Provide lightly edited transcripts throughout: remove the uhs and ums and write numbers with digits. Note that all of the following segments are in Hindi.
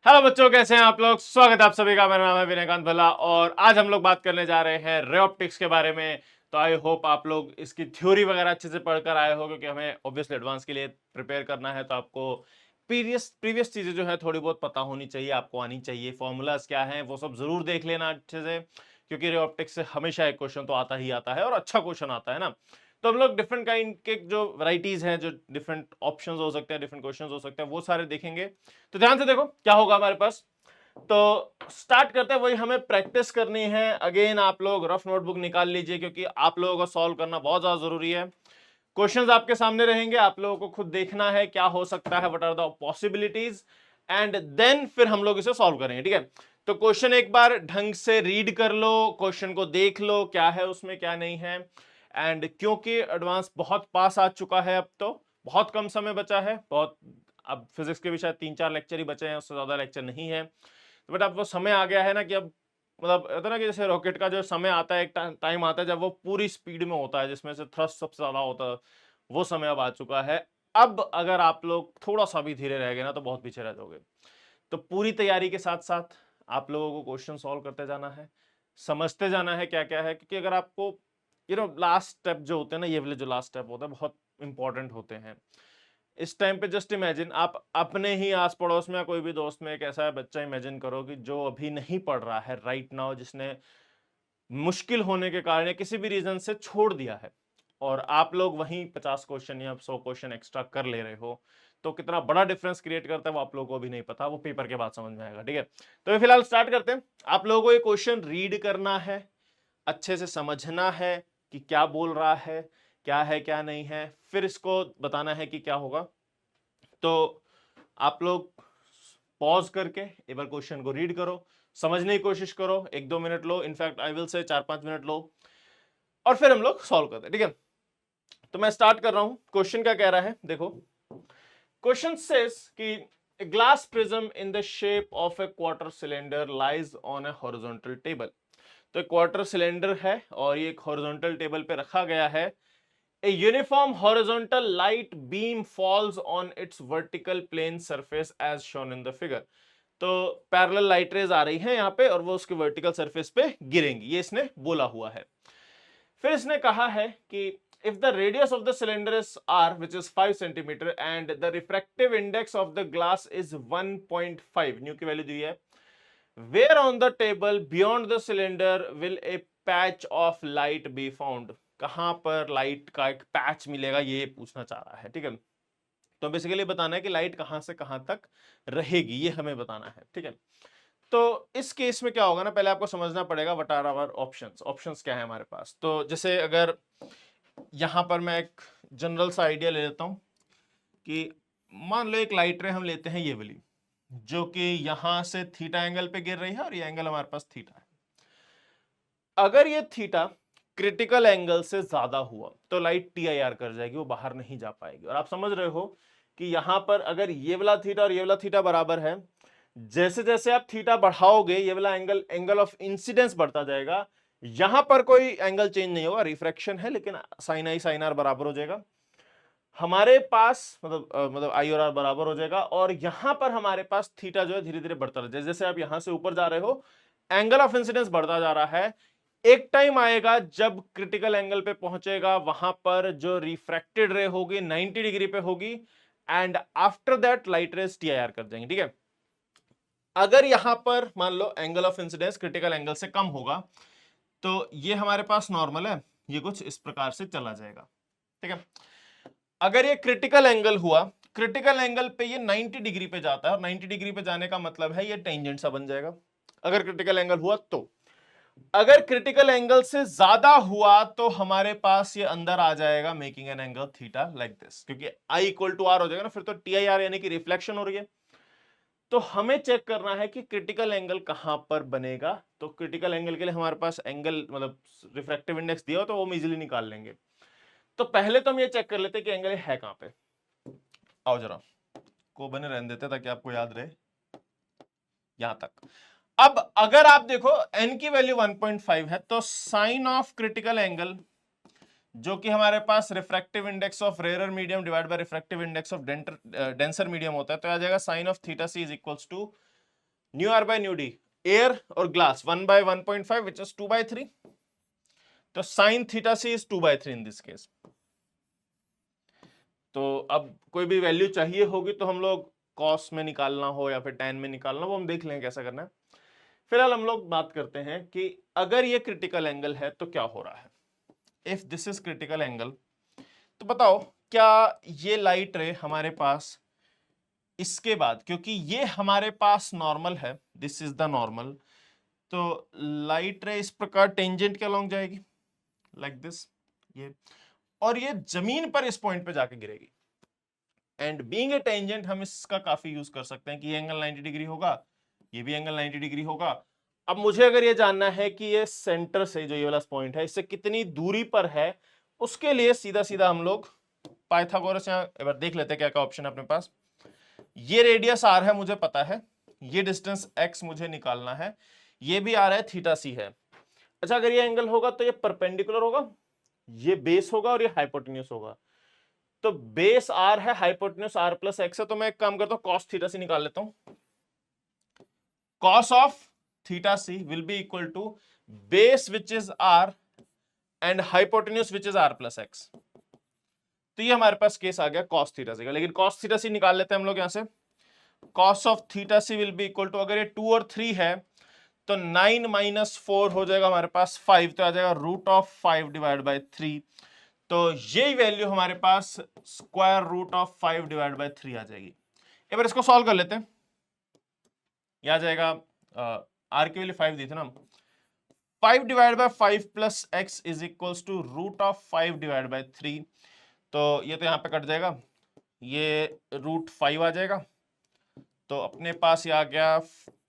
हेलो बच्चों, कैसे हैं आप लोग। स्वागत है आप सभी का। मेरा नाम है विनयकांत भल्ला और आज हम लोग बात करने जा रहे हैं रे ऑप्टिक्स के बारे में। तो आई होप आप लोग इसकी थ्योरी वगैरह अच्छे से पढ़कर आए हो, क्योंकि हमें ऑब्वियसली एडवांस के लिए प्रिपेयर करना है। तो आपको प्रीवियस प्रीवियस चीजें जो है थोड़ी बहुत पता होनी चाहिए, आपको आनी चाहिए। फॉर्मूलाज क्या हैं वो सब जरूर देख लेना अच्छे से, क्योंकि रे ऑप्टिक्स से हमेशा एक क्वेश्चन तो आता ही आता है और अच्छा क्वेश्चन आता है ना। तो हम लोग डिफरेंट काइंड के जो वैरायटीज हैं, जो डिफरेंट ऑप्शंस हो सकते हैं, डिफरेंट क्वेश्चंस हो सकते हैं, वो सारे देखेंगे। तो ध्यान से देखो क्या होगा हमारे पास। तो स्टार्ट करते हैं। वही हमें प्रैक्टिस करनी है। अगेन आप लोग रफ नोटबुक निकाल लीजिए, क्योंकि आप लोगों को सॉल्व करना बहुत ज्यादा जरूरी है। क्वेश्चंस आपके सामने रहेंगे, आप लोगों को खुद देखना है क्या हो सकता है, what are the possibilities, and then फिर हम लोग इसे सॉल्व करेंगे। ठीक है। तो क्वेश्चन एक बार ढंग से रीड कर लो, क्वेश्चन को देख लो क्या है उसमें क्या नहीं है। एंड क्योंकि एडवांस बहुत पास आ चुका है, अब तो बहुत कम समय बचा है, बहुत। अब फिजिक्स के भी शायद 3-4 लेक्चर ही बचे हैं, उससे ज्यादा लेक्चर नहीं है। बट अब वो समय आ गया है ना कि अब मतलब होता है ना कि जैसे रॉकेट का जो समय आता है, एक टाइम आता है जब वो पूरी स्पीड में होता है, जिसमें से थ्रस्ट सबसे ज्यादा होता है। वो समय अब आ चुका है। अब अगर आप लोग थोड़ा सा भी धीरे रह गए ना तो बहुत पीछे रह जाओगे। तो पूरी तैयारी के साथ साथ आप लोगों को क्वेश्चन सॉल्व करते जाना है, समझते जाना है क्या क्या है, क्योंकि अगर आपको लास्ट स्टेप जो होते हैं ना, ये वाले जो लास्ट स्टेप होते हैं बहुत इंपॉर्टेंट होते हैं। इस टाइम पे जस्ट इमेजिन, आप अपने ही आस पड़ोस में या कोई भी दोस्त में एक ऐसा बच्चा इमेजिन करो कि जो अभी नहीं पढ़ रहा है राइट नाउ, जिसने मुश्किल होने के कारण या किसी भी रीजन से छोड़ दिया है, और आप लोग वहीं 50 क्वेश्चन या 100 क्वेश्चन एक्स्ट्रा कर ले रहे हो। तो कितना बड़ा डिफरेंस क्रिएट करता है वो आप लोगों को भी नहीं पता, वो पेपर के बाद समझ में आएगा। ठीक है। तो फिलहाल स्टार्ट करते हैं। आप लोगों को ये क्वेश्चन रीड करना है, अच्छे से समझना है कि क्या बोल रहा है क्या नहीं है, फिर इसको बताना है कि क्या होगा। तो आप लोग पॉज करके एक बार क्वेश्चन को रीड करो, समझने की कोशिश करो, 1-2 minute low, in fact I will say 4-5 minute low, और फिर हम लोग सॉल्व करते हैं। ठीक है। तो मैं स्टार्ट कर रहा हूं। क्वेश्चन क्या कह रहा है देखो। क्वेश्चन सेज कि a glass prism in the shape of a quarter cylinder lies on a horizontal table। तो एक क्वार्टर सिलेंडर है और ये एक हॉरिजॉन्टल टेबल पे रखा गया है। A uniform horizontal light beam falls on its vertical plane surface as shown in the figure। तो पैरेलल लाइट रेज आ रही है यहाँ पे और वो उसके वर्टिकल सरफेस पे गिरेंगी, ये इसने बोला हुआ है। फिर इसने कहा है कि if the radius of the cylinder is r which is 5 centimeter and the refractive index of the glass is 1.5, new की वैल्यू दी है, where on the table beyond the cylinder will a patch of light be found। कहां पर लाइट का एक पैच मिलेगा, ये पूछना चाह रहा है। ठीक है। तो बेसिकली बताना है कि लाइट कहां से कहां तक रहेगी, ये हमें बताना है। ठीक है। तो इस केस में क्या होगा ना, पहले आपको समझना पड़ेगा what are our options. Options क्या है हमारे पास। तो जैसे अगर यहां पर मैं एक जनरल सा आइडिया ले लेता हूं कि मान लो एक लाइट रे हम लेते हैं ये वाली, जो कि यहां से थीटा एंगल पे गिर रही है और ये एंगल हमारे पास थीटा है। अगर ये थीटा क्रिटिकल एंगल से ज्यादा हुआ तो लाइट टीआईआर कर जाएगी, वो बाहर नहीं जा पाएगी। और आप समझ रहे हो कि यहां पर अगर ये वाला थीटा और ये वाला थीटा बराबर है, जैसे जैसे आप थीटा बढ़ाओगे ये वाला एंगल, एंगल ऑफ इंसिडेंस बढ़ता जाएगा। यहां पर कोई एंगल चेंज नहीं होगा, रिफ्रैक्शन है, लेकिन साइन आई साइन आर बराबर हो जाएगा हमारे पास, मतलब आई और आर बराबर हो जाएगा। और यहां पर हमारे पास थीटा जो है धीरे धीरे बढ़ता रहेगा। जैसे जैसे आप यहां से ऊपर जा रहे हो एंगल ऑफ इंसिडेंस बढ़ता जा रहा है। एक टाइम आएगा जब क्रिटिकल एंगल पे पहुंचेगा, वहां पर जो रिफ्रैक्टेड रे होगी 90 डिग्री पे होगी, and after that light rays TIR कर जाएंगे। ठीक है। अगर यहां पर मान लो angle of incidence critical angle से कम होगा, तो ये हमारे पास नॉर्मल है, ये कुछ इस प्रकार से चला जाएगा। ठीक है। अगर ये क्रिटिकल एंगल हुआ, क्रिटिकल एंगल पे ये 90 डिग्री पे जाता है, और 90 डिग्री पे जाने का मतलब है ये टेंजेंट सा बन जाएगा अगर क्रिटिकल एंगल हुआ तो। अगर क्रिटिकल एंगल से ज्यादा हुआ तो हमारे पास ये अंदर आ जाएगा, making an angle theta like this, क्योंकि आई इक्वल टू आर हो जाएगा ना, फिर तो टी आई आर यानी कि रिफ्लेक्शन हो रही है। तो हमें चेक करना है कि क्रिटिकल एंगल कहां पर बनेगा। तो क्रिटिकल एंगल के लिए हमारे पास एंगल मतलब रिफ्रैक्टिव इंडेक्स दिया हो तो वो हम इजीली निकाल लेंगे। तो पहले तो हम ये चेक कर लेते हैं कि एंगल है कहां पे। आओ जरा को बने रहने देते ताकि आपको याद रहे यहां तक। अब अगर आप देखो n की वैल्यू 1.5 है, तो साइन ऑफ क्रिटिकल एंगल जो कि हमारे पास refractive index of rare medium divide by refractive index of denser medium होता है, तो आ जाएगा sine of theta C is equals to mu R by mu D, air और ग्लास 1/1.5 विच इज 2/3, तो sine theta C is 2/3 in this case. तो अब कोई भी वैल्यू चाहिए होगी तो हम लोग कॉस में निकालना हो या फिर टैन में निकालना, वो हम देख लेंगे कैसा करना है। फिलहाल हम लोग बात करते हैं कि अगर ये क्रिटिकल एंगल है तो क्या हो रहा है। If this is critical angle, तो बताओ क्या ये लाइट रे हमारे पास इसके बाद, क्योंकि ये हमारे पास नॉर्मल है, दिस इज द नॉर्मल, तो लाइट रे इस प्रकार टेंजेंट के अलॉन्ग जाएगी लाइक दिस, ये, और ये जमीन पर इस पॉइंट पे जाके गिरेगी। एंड बीइंग ए टेंजेंट हम इसका काफी यूज कर सकते हैं कि ये एंगल 90 डिग्री होगा, ये भी एंगल 90 डिग्री होगा। अब मुझे अगर ये जानना है कि ये सेंटर से जो ये वाला पॉइंट है इससे कितनी दूरी पर है, उसके लिए सीधा सीधा हम लोग पाइथागोरस यहाँ एक बार देख लेते हैं क्या क्या ऑप्शन है अपने पास। ये रेडियस आर है मुझे पता है, ये डिस्टेंस एक्स मुझे निकालना है, ये भी आर है, थीटा सी है। अच्छा अगर ये एंगल होगा तो ये परपेंडिकुलर होगा, ये बेस होगा और ये हाइपोटेन्यूस होगा। तो बेस आर है, हाइपोटेन्यूस आर प्लस एक्स है, तो मैं एक काम करता हूं कॉस थीटा सी निकाल लेता हूं। Cos of theta c will be equal to base which is r and hypotenuse which is r plus x. तो ये हमारे पास केस आ गया कॉस थीटा सी का। लेकिन कॉस थीटा सी निकाल लेते हैं हम लोग यहां से। Cos of theta c will be equal to, अगर ये 2 और 3 है तो 9 माइनस 4 हो जाएगा हमारे पास 5, तो आ जाएगा रूट ऑफ 5 डिवाइड बाई 3। तो यही वैल्यू हमारे पास square root of 5 divide by 3 आ जाएगी। एक बार इसको सॉल्व कर लेते हैं। यह आ जाएगा आर की वैल्यू 5 दी थी ना, 5 divide by 5 plus x is equals to root of 5 divide by 3। तो ये तो यहाँ पे कट जाएगा, ये रूट 5 आ जाएगा, तो अपने पास ये आ गया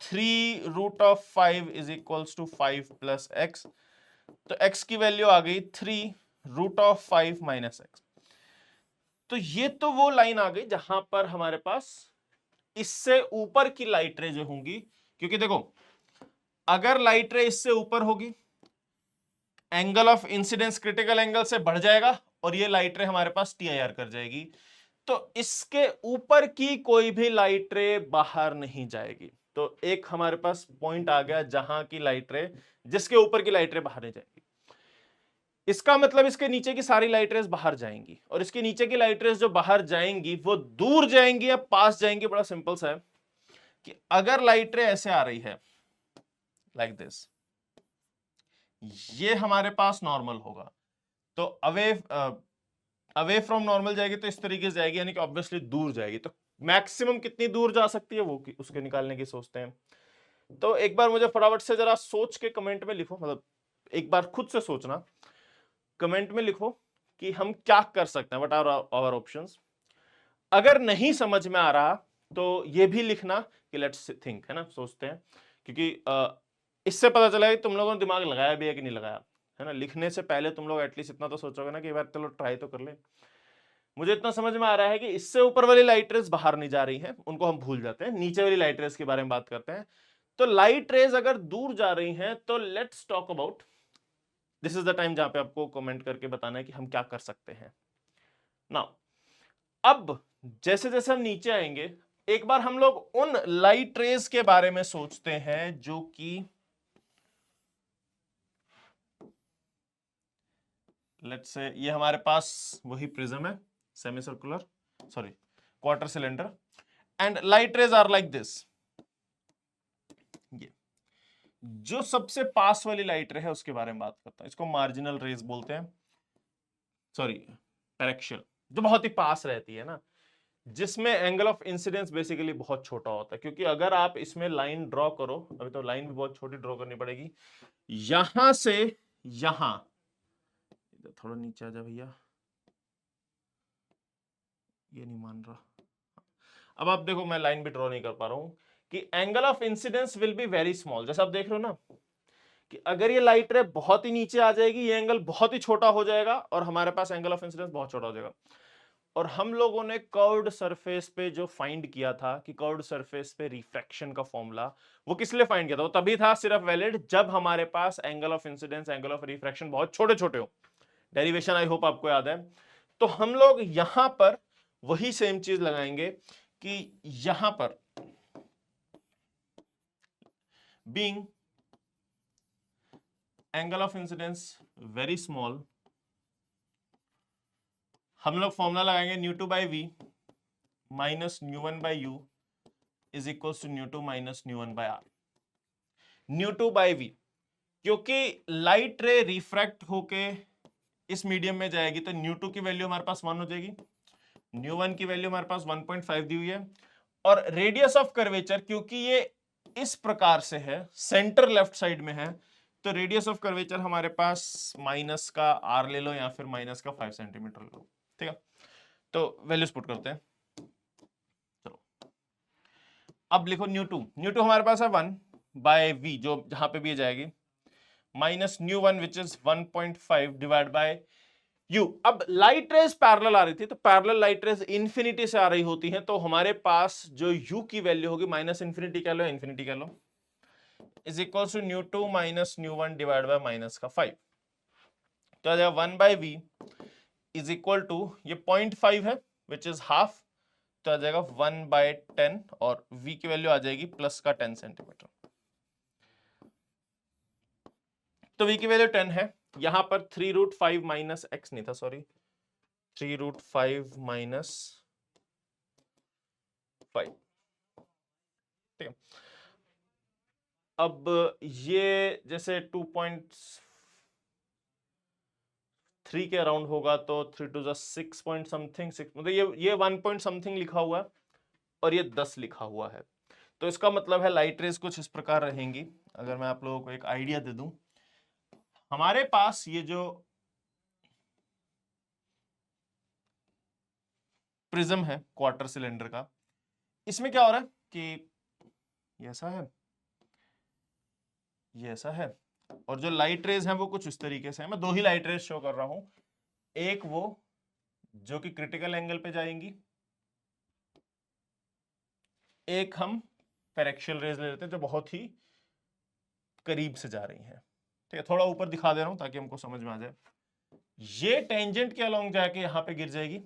3 root of 5 is equals to 5 plus x. तो x की वैल्यू आ गई 3 रूट ऑफ 5 माइनस एक्स। तो ये तो वो लाइन आ गई जहां पर हमारे पास इससे ऊपर की लाइट रे जो होंगी, क्योंकि देखो अगर लाइट रे इससे ऊपर होगी angle of incidence critical angle से बढ़ जाएगा और ये लाइट रे हमारे पास टीआईआर कर जाएगी, तो इसके ऊपर की कोई भी लाइट रे बाहर नहीं जाएगी। तो एक हमारे पास पॉइंट आ गया जहां की लाइट रे, जिसके ऊपर की लाइट रे बाहर नहीं जाएगी। इसका मतलब इसके नीचे की सारी लाइट रेज बाहर जाएंगी, और इसके नीचे की लाइट रेज जो बाहर जाएंगी वो दूर जाएंगी या पास जाएंगी। बड़ा सिंपल सा है कि अगर लाइट रे ऐसे आ रही है लाइक दिस, ये हमारे पास नॉर्मल होगा, तो अवे फ्रॉम नॉर्मल जाएगी तो इस तरीके से जाएगी, यानी कि ऑब्वियसली दूर जाएगी। तो मैक्सिमम कितनी दूर जा सकती है वो उसके निकालने की सोचते हैं। तो एक बार मुझे फटाफट से जरा सोच के कमेंट में लिखो, मतलब एक बार खुद से सोचना, कमेंट में लिखो कि हम क्या कर सकते हैं, व्हाट आर आवर ऑप्शंस। अगर नहीं समझ में आ रहा तो ये भी लिखना कि लेट्स थिंक, है ना, सोचते हैं, क्योंकि इससे पता चला कि तुम लोगों ने दिमाग लगाया भी है कि नहीं लगाया, है ना। लिखने से पहले तुम लोग एटलीस्ट इतना तो सोचोगे ना कि एक बार चलो ट्राई तो कर ले। मुझे इतना समझ में आ रहा है कि इससे ऊपर वाली लाइट रेज बाहर नहीं जा रही हैं, उनको हम भूल जाते हैं, नीचे वाली लाइट रेज के बारे में बात करते हैं। तो लाइट रेज अगर दूर जा रही हैं तो let's talk about, this is the time जहां पे आपको कमेंट करके बताना है कि हम क्या कर सकते हैं नाउ। अब जैसे जैसे हम नीचे आएंगे एक बार हम लोग उन लाइट रेज के बारे में सोचते हैं जो कि लेट्स से ये हमारे पास वही प्रिज्म है, semi circular, sorry quarter cylinder, and light rays are like this. ये जो सबसे पास वाली लाइट रे है उसके बारे में बात करता हूं, इसको मार्जिनल रेज बोलते हैं, सॉरी पैरेक्शियल, जो बहुत ही पास रहती है ना, जिसमें एंगल ऑफ इंसिडेंस बेसिकली बहुत छोटा होता है। क्योंकि अगर आप इसमें लाइन ड्रॉ करो, अभी तो लाइन भी बहुत छोटी ड्रॉ करनी पड़ेगी, यहां से यहां, थोड़ा नीचे आ जा भैया, ये नहीं मान रहा। अब आप देखो मैं लाइन भी ड्रॉ नहीं कर पा रहा हूं कि angle of incidence will be very small. जैसे आप देख रहे हो ना कि अगर ये लाइट रे बहुत ही नीचे आ जाएगी, ये एंगल बहुत ही छोटा हो जाएगा और हमारे पास एंगल ऑफ इंसिडेंस बहुत छोटा हो जाएगा। और हम लोगों ने कर्व्ड सरफेस पे जो फाइंड किया था कि कर्व्ड सरफेस पे रिफ्रैक्शन का फॉर्मूला, वो किस लिए फाइंड किया था? वो तभी था सिर्फ वैलिड जब हमारे पास angle of incidence, angle of refraction बहुत छोटे छोटे हो। डेरिवेशन आई होप आपको याद है। तो हम लोग यहां पर वही सेम चीज लगाएंगे कि यहां पर being angle of incidence very small, हम लोग फॉर्मूला लगाएंगे mu two by v minus mu one by u is equal to mu two minus mu one by R. Mu two by v, क्योंकि लाइट रे रिफ्रैक्ट होके इस मीडियम में जाएगी तो न्यू टू की वैल्यू हमारे पास 1 हो जाएगी, न्यू वन की वैल्यू हमारे पास 1.5 दी हुई है, और रेडियस ऑफ कर्वेचर क्योंकि ये इस प्रकार से है, सेंटर लेफ्ट साइड में है, तो रेडियस ऑफ कर्वेचर हमारे पास माइनस का आर ले लो या फिर माइनस का 5 सेंटीमीटर ले लो। ठीक है, तो वैल्यूज पुट करते हैं। चलो अब लिखो न्यू टू हमारे पास है 1 बाय वी, जो जहां पे भी ये जाएगी, minus mu one which is 1.5 divide by you. अब लाइट रेज पैरेलल आ रही थी, तो पैरेलल लाइट रेज इंफिनिटी से आ रही होती हैं, तो हमारे पास जो यू की वैल्यू होगी माइनस इंफिनिटी कह लो, इंफिनिटी कह लो, is equal to mu two minus mu one divide by minus का 5। तो आ जाएगा 1 by V is equal to, ये 0.5 है विच इज हाफ, तो आ जाएगा 1 बाय 10, और v की वैल्यू आ जाएगी प्लस का 10 सेंटीमीटर। तो v की वैल्यू 10 है, यहां पर 3√5 माइनस एक्स नहीं था, सॉरी 3√5 माइनस 5। ठीक है, अब ये जैसे 2.3 के अराउंड होगा, तो 3 टू द 6 पॉइंट समथिंग, 6 मतलब ये 1 पॉइंट समथिंग लिखा हुआ है और ये 10 लिखा हुआ है, तो इसका मतलब है लाइट रेज कुछ इस प्रकार रहेंगी। अगर मैं आप लोगों को एक आइडिया दे दूं, हमारे पास ये जो प्रिज्म है क्वार्टर सिलेंडर का, इसमें क्या हो रहा है कि ये ऐसा है, ये ऐसा है, और जो लाइट रेज हैं वो कुछ इस तरीके से है। मैं दो ही लाइट रेज शो कर रहा हूं, एक वो जो कि क्रिटिकल एंगल पे जाएंगी, एक हम पैरेक्शियल रेज ले लेते हैं जो बहुत ही करीब से जा रही हैं। ठीक है, थोड़ा ऊपर दिखा दे रहा हूं ताकि हमको समझ में आ जाए। ये टेंजेंट के अलोंग जाके यहां पे गिर जाएगी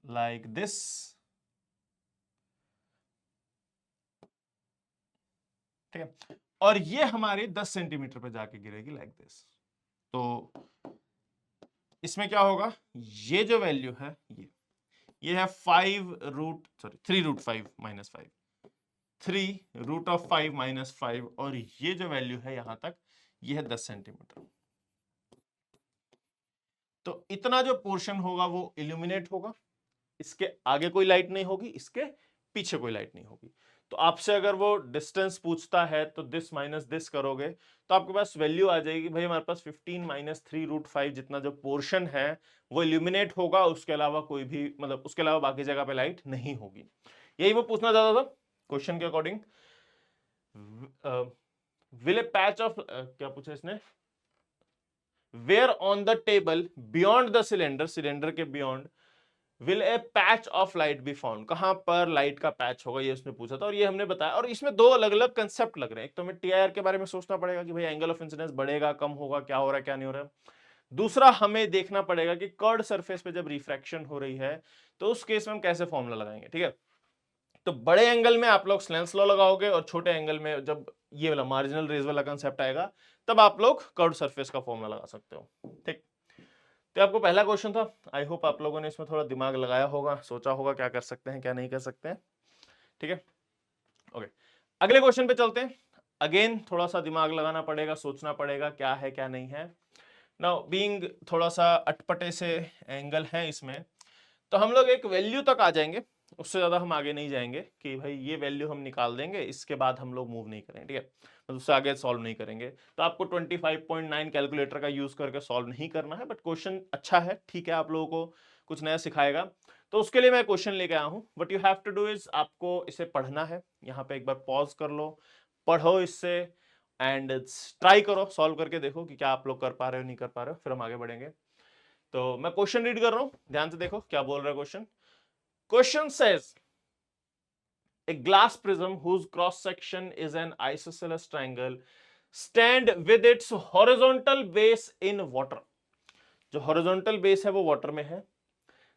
लाइक दिस, ठीक है, और ये हमारे 10 सेंटीमीटर पे जाके गिरेगी लाइक दिस। तो इसमें क्या होगा, ये जो वैल्यू है ये है 3√5 माइनस 5, 3√5 माइनस 5, और ये जो वैल्यू है यहां तक ये है 10 सेंटीमीटर। तो इतना जो पोर्शन होगा वो इल्यूमिनेट होगा, इसके आगे कोई लाइट नहीं होगी, इसके पीछे कोई लाइट नहीं होगी। तो आपसे अगर वो डिस्टेंस पूछता है तो दिस माइनस दिस करोगे तो आपके पास वैल्यू आ जाएगी, भाई हमारे पास 15 माइनस 3√5 जितना जो पोर्शन है वो इल्यूमिनेट होगा, उसके अलावा कोई भी मतलब उसके अलावा बाकी जगह पे लाइट नहीं होगी। यही वो पूछना चाहता था क्वेश्चन के according. Will a patch of, क्या पूछा इसने, where on the table beyond the cylinder, cylinder के beyond will a patch of light be found, कहां पर लाइट का पैच होगा, ये उसने पूछा था और ये हमने बताया। और इसमें दो अलग अलग कंसेप्ट लग रहे हैं, एक तो हमें टीआईआर के बारे में सोचना पड़ेगा कि भाई एंगल ऑफ इंसिडेंस बढ़ेगा कम होगा, क्या हो रहा है क्या नहीं हो रहा है। दूसरा हमें देखना पड़ेगा कि कर्ड सरफेस पे जब रिफ्रैक्शन हो रही है तो उस केस में हम कैसे फॉर्मूला लगाएंगे। ठीक है, तो बड़े एंगल में आप लोग स्नेल्स लॉ लगाओगे और छोटे एंगल में जब ये वाला मार्जिनल रेज वाला कंसेप्ट आएगा तब आप लोग कर्व सरफेस का फॉर्मूला लगा सकते हो। ठीक, तो आपको पहला क्वेश्चन था, आई होप आप लोगों ने इसमें थोड़ा दिमाग लगाया होगा, सोचा होगा क्या कर सकते हैं क्या नहीं कर सकते हैं। ठीक है, ओके, अगले क्वेश्चन पे चलते हैं। अगेन थोड़ा सा दिमाग लगाना पड़ेगा, सोचना पड़ेगा क्या है क्या नहीं है। नाउ बीइंग थोड़ा सा अटपटे से एंगल है इसमें, तो हम लोग एक वैल्यू तक आ जाएंगे, उससे ज्यादा हम आगे नहीं जाएंगे कि भाई ये वैल्यू हम निकाल देंगे इसके बाद हम लोग मूव नहीं करेंगे। ठीक है, मतलब उससे आगे सॉल्व नहीं करेंगे। तो आपको 25.9 कैलकुलेटर का यूज करके सॉल्व नहीं करना है, बट क्वेश्चन अच्छा है, ठीक है, आप लोगों को कुछ नया सिखाएगा। तो उसके लिए मैं क्वेश्चन लेके आया हूं, but you have to do is आपको इसे पढ़ना है। यहाँ पे एक बार पॉज कर लो, पढ़ो इससे एंड ट्राई करो, सॉल्व करके देखो कि क्या आप लोग कर पा रहे हो नहीं कर पा रहे हो, फिर हम आगे बढ़ेंगे। तो मैं क्वेश्चन रीड कर रहा हूं, ध्यान से देखो क्या बोल रहा है question. Question says a glass prism whose cross section is an isosceles triangle stand with its horizontal base in water. जो horizontal base है वो water में है.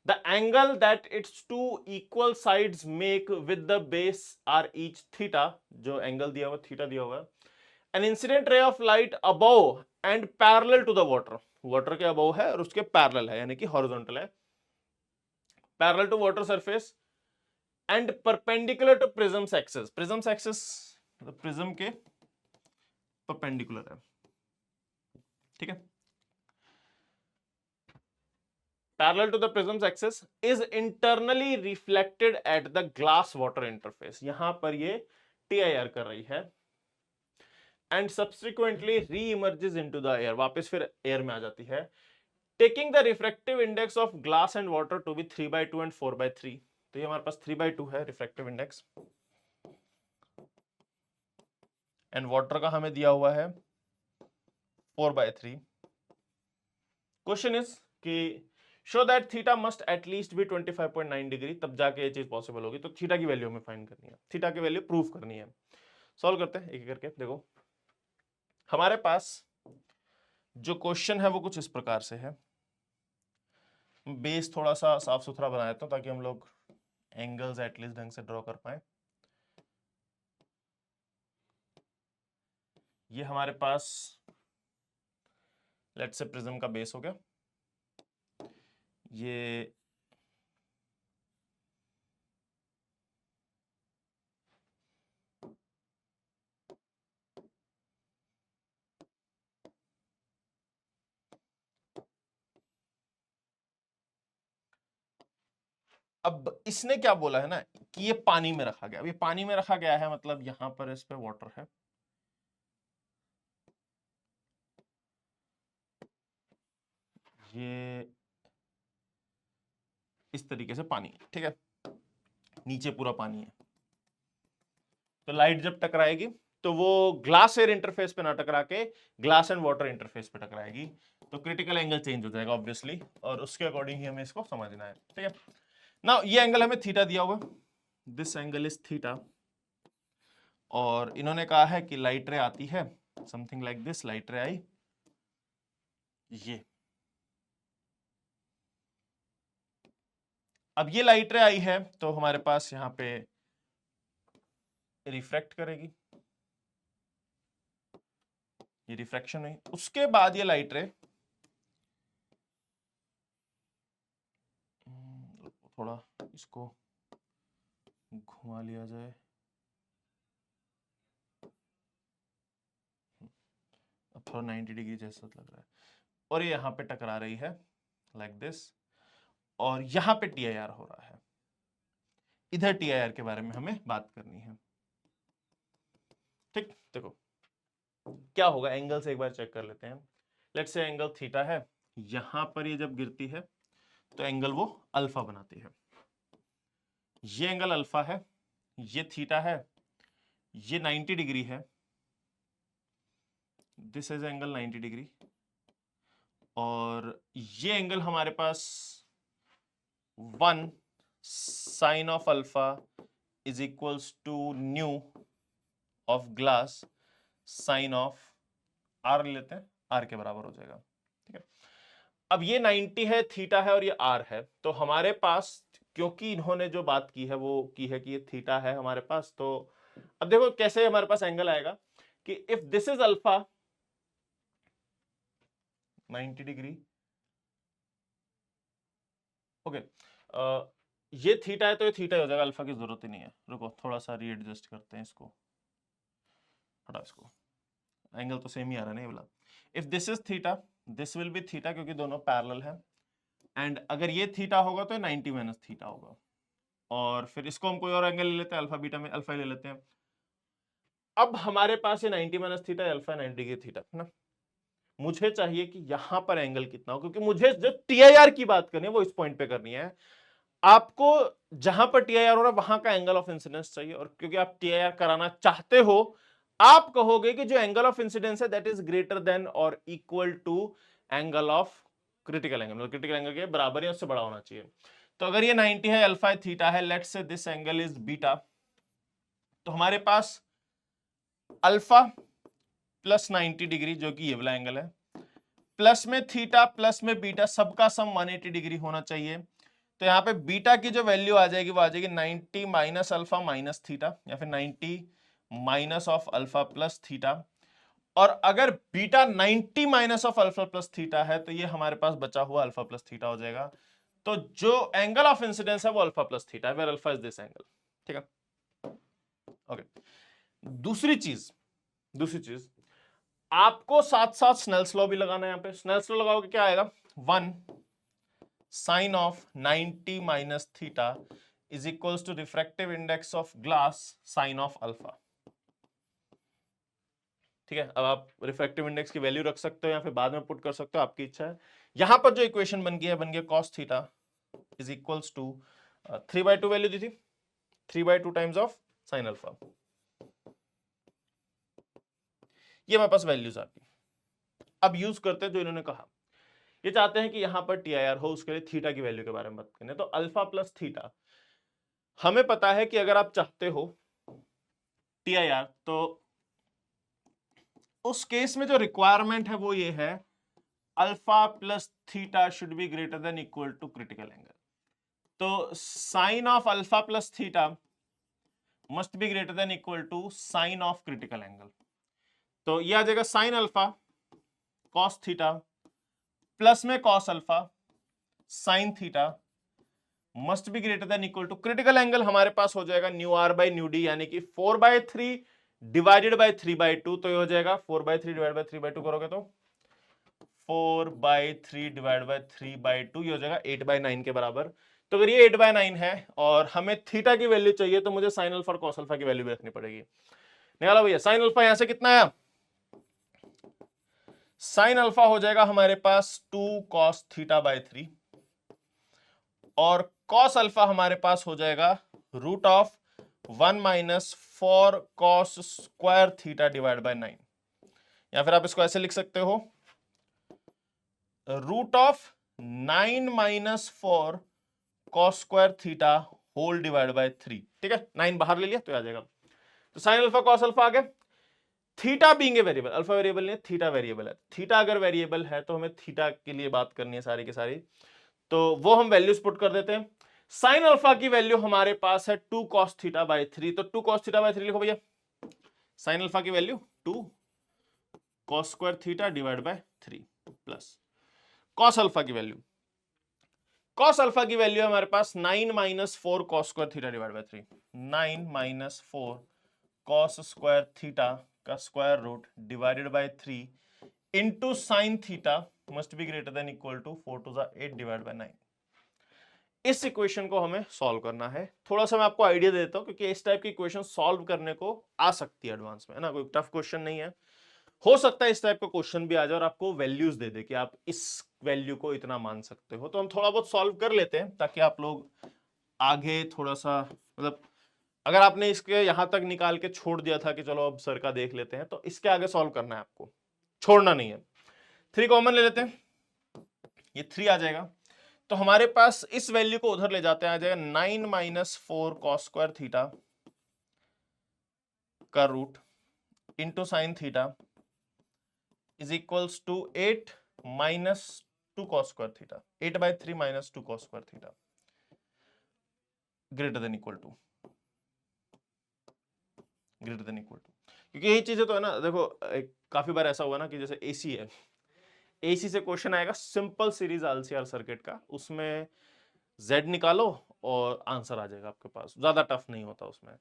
The angle that it's two equal sides make with the base are each theta, जो एंगल दिया हुआ थीटा दिया हुआ है, an incident ray of light above and parallel to the water, water के अबव है और उसके पैरेलल है यानी कि हॉरिजॉन्टल है, parallel to water surface and perpendicular to prism's axis, prism's axis मतलब प्रिज्म के परपेंडिकुलर है, ठीक है, parallel to the prisms axis is internally reflected at the glass water interface, यहां पर ये टीआईआर कर रही है, and subsequently re emerges into the air, वापस फिर एयर में आ जाती है, taking the refractive index of glass and water to be 3/2 and 4/3, तो ये हमारे पास 3/2 है रिफ्रैक्टिव इंडेक्स, एंड वाटर का हमें दिया हुआ है 4/3। क्वेश्चन इज कि show that theta must at least be 25.9 degree, तब जाके ये चीज पॉसिबल होगी, तो थीटा की वैल्यू हमें फाइंड करनी है, थीटा की वैल्यू प्रूव करनी है। सॉल्व करते हैं एक एक करके। देखो हमारे पास जो क्वेश्चन है वो कुछ इस प्रकार से है, बेस थोड़ा सा साफ सुथरा बना देता हूं ताकि हम लोग एंगल्स एटलीस्ट ढंग से ड्रॉ कर पाए। ये हमारे पास लेट्स से प्रिज्म का बेस हो गया, ये अब इसने क्या बोला है ना कि ये पानी में रखा गया, अब ये पानी में रखा गया है मतलब यहां पर इस पे वाटर है, ये इस तरीके से पानी है, ठीक है, नीचे पूरा पानी है, तो लाइट जब टकराएगी तो वो ग्लास एयर इंटरफेस पे ना टकरा के ग्लास एंड वाटर इंटरफेस पे टकराएगी, तो क्रिटिकल एंगल चेंज हो जाएगा ऑब्वियसली, और उसके अकॉर्डिंग ही हमें इसको समझना है, ठीक है। ना ये एंगल हमें थीटा दिया हुआ, दिस एंगल इज थीटा, और इन्होंने कहा है कि लाइट रे आती है समथिंग लाइक दिस, लाइट रे आई ये, अब ये लाइट रे आई है तो हमारे पास यहां पे रिफ्रैक्ट करेगी, ये रिफ्रैक्शन हुई, उसके बाद ये लाइट रे थोड़ा इसको घुमा लिया जाए, अब थोड़ा 90 डिग्री जैसा लग रहा है, और ये यहां पे टकरा रही है लाइक दिस, और यहां पे टीआईआर हो रहा है, इधर टीआईआर के बारे में हमें बात करनी है, ठीक। देखो क्या होगा, एंगल से एक बार चेक कर लेते हैं, लेट्स से एंगल थीटा है, यहां पर ये जब गिरती है तो एंगल वो अल्फा बनाती है, ये एंगल अल्फा है, ये थीटा है, ये 90 डिग्री है, दिस इज एंगल 90 डिग्री, और ये एंगल हमारे पास 1 sine of alpha is equals to mu of glass sine of R लेते हैं, आर के बराबर हो जाएगा, ठीक है। अब ये 90 है, थीटा है और ये आर है, तो हमारे पास क्योंकि इन्होंने जो बात की है वो की है कि ये थीटा है हमारे पास, तो अब देखो कैसे हमारे पास एंगल आएगा कि if this is alpha 90 degree, okay, ये थीटा है तो ये थीटा हो जाएगा, अल्फा की जरूरत ही नहीं है, रुको थोड़ा सा रीएडजस्ट करते हैं इसको, हटा इसको, एंगल तो सेम ही आ रहा है ना ये वाला, if this is theta this will be theta क्योंकि दोनों पैरेलल है, एंड अगर ये थीटा होगा तो 90 माइनस थीटा होगा, और फिर इसको हम कोई और एंगल ले लेते हैं, अल्फा बीटा में अल्फा ले लेते हैं, अब हमारे पास ये 90 minus theta alpha 90 degree theta है ना, मुझे चाहिए कि यहां पर एंगल कितना हो, क्योंकि मुझे जो टीआईआर की बात करनी है वो इस पॉइंट पे करनी है, आपको जहां पर टीआईआर हो रहा है वहां का एंगल ऑफ इंसिडेंस चाहिए, और क्योंकि आप टीआईआर कराना चाहते हो, आप कहोगे कि जो एंगल ऑफ इंसिडेंस है दैट इज ग्रेटर देन और equal to angle of critical angle, मतलब क्रिटिकल एंगल के बराबर या उससे बड़ा होना चाहिए, तो अगर ये 90 है, अल्फा थीटा है, let's say this angle is beta, तो हमारे पास अल्फा प्लस 90 डिग्री जो कि ये वाला एंगल है, प्लस में थीटा प्लस में बीटा, सबका सम 180 डिग्री होना चाहिए, तो यहाँ पे बीटा की जो वैल्यू आ जाएगी वो आ जाएगी 90 माइनस अल्फा माइनस थीटा, या फिर 90 minus of alpha plus theta. और अगर beta 90 minus of alpha plus theta है तो ये हमारे पास बचा हुआ अल्फा प्लस थीटा हो जाएगा। तो जो एंगल ऑफ इंसिडेंस है वो अल्फा प्लस थीटा है, where alpha is this angle. ठीक है, ओके। दूसरी चीज आपको साथ साथ स्नेल्स लॉ भी लगाना है। यहाँ पे स्नेल्स लॉ लगाओगे क्या आएगा, 1 sine of 90 minus theta is equals to refractive index of glass sine of alpha. ठीक है, अब आप रिफ्रैक्टिव इंडेक्स की वैल्यू रख सकते हो या फिर बाद में पुट कर सकते हो, आपकी इच्छा है। यहां पर जो इक्वेशन बन गया cos theta is equals to 3/2 value दी थी, 3/2 टाइम्स ऑफ साइन अल्फा। ये हमारे पास वैल्यूज आ गई। अब यूज करते हैं जो इन्होंने कहा। ये चाहते हैं कि यहां पर TIR हो, उसके लिए थीटा की वैल्यू के बारे में बात करने। तो अल्फा प्लस थीटा, हमें पता है कि अगर आप चाहते हो TIR तो उस केस में जो रिक्वायरमेंट है वो ये है, alpha plus theta should be greater than equal to critical angle. तो sine of alpha plus theta must be greater than equal to sine of critical angle. तो ये आ जाएगा sine alpha cos theta plus में cos alpha sine theta must be greater than equal to critical angle. हमारे पास हो जाएगा mu R by mu D, यानी कि 4/3 डिवाइडेड बाई 3/2। तो ये हो जाएगा 4/3 डिवाइड बाई 3/2 करोगे तो 4/3 डिवाइड बाई 3/2, ये हो जाएगा 8/9 के बराबर। तो अगर ये 8/9 है और हमें थीटा की वैल्यू चाहिए तो मुझे साइन अल्फा और कॉस अल्फा की वैल्यू भी रखनी पड़ेगी। निकालो भैया, साइन अल्फा यहां से कितना आया, साइन अल्फा हो जाएगा हमारे पास 2 cos थीटा बाई 3 और cos अल्फा हमारे पास हो जाएगा root of 1 minus 4 cos square theta divide by 9, या फिर आप इसको ऐसे लिख सकते हो, root of 9 minus 4 cos square theta whole divide by 3। ठीक है, 9 बाहर ले लिया तो आ जाएगा। तो साइन अल्फा कॉस अल्फा आ गया। Theta being a variable, alpha variable नहीं, थीटा वेरिएबल है। थीटा अगर वेरिएबल है तो हमें थीटा के लिए बात करनी है सारी की सारी, तो वो हम वैल्यूज पुट कर देते हैं। साइन अल्फा की वैल्यू हमारे पास है 2 cos थीटा बाई 3, तो 2 cos थीटा बाई 3 लिखो भैया। साइन अल्फा की value 2 cos square theta divide by 3 plus cos alpha की वैल्यू, cos अल्फा की वैल्यू हमारे पास 9 minus 4 cos square theta divide by 3, 9 minus 4 cos square theta का square root divided by 3 into sine theta must be greater than equal to 4 to the 8 divide by 9। इस इक्वेशन को हमें सॉल्व करना है। थोड़ा सा मैं आपको आइडिया देता हूं क्योंकि इस टाइप की इक्वेशन सॉल्व करने को आ सकती है एडवांस में, है ना, कोई टफ क्वेश्चन नहीं है। हो सकता है इस टाइप का क्वेश्चन भी आ जाए और आपको वैल्यूज दे दे कि आप इस वैल्यू को इतना मान सकते हो। तो हम थोड़ा बहुत सॉल्व कर लेते हैं ताकि आप लोग आगे थोड़ा सा, मतलब अगर आपने इसके यहां तक निकाल के छोड़ दिया था कि चलो अब सर का देख लेते हैं, तो इसके आगे सॉल्व करना है आपको, छोड़ना नहीं है। 3 कॉमन ले लेते हैं, ये 3 आ जाएगा। तो हमारे पास इस वैल्यू को उधर ले जाते हैं, आ जाएगा 9 माइनस 4 cos स्क्वायर थीटा का root into sine theta is equals to 8 minus 2 cos square theta, 8/3 minus 2 cos square theta greater than equal to, क्योंकि यही चीजें तो है ना। देखो काफी बार ऐसा हुआ ना कि जैसे एसी है, एसी से क्वेश्चन आएगा सिंपल सीरीज आलसीआर सर्किट का, उसमें Z निकालो और आंसर आ जाएगा आपके पास, ज्यादा टफ नहीं होता उसमें।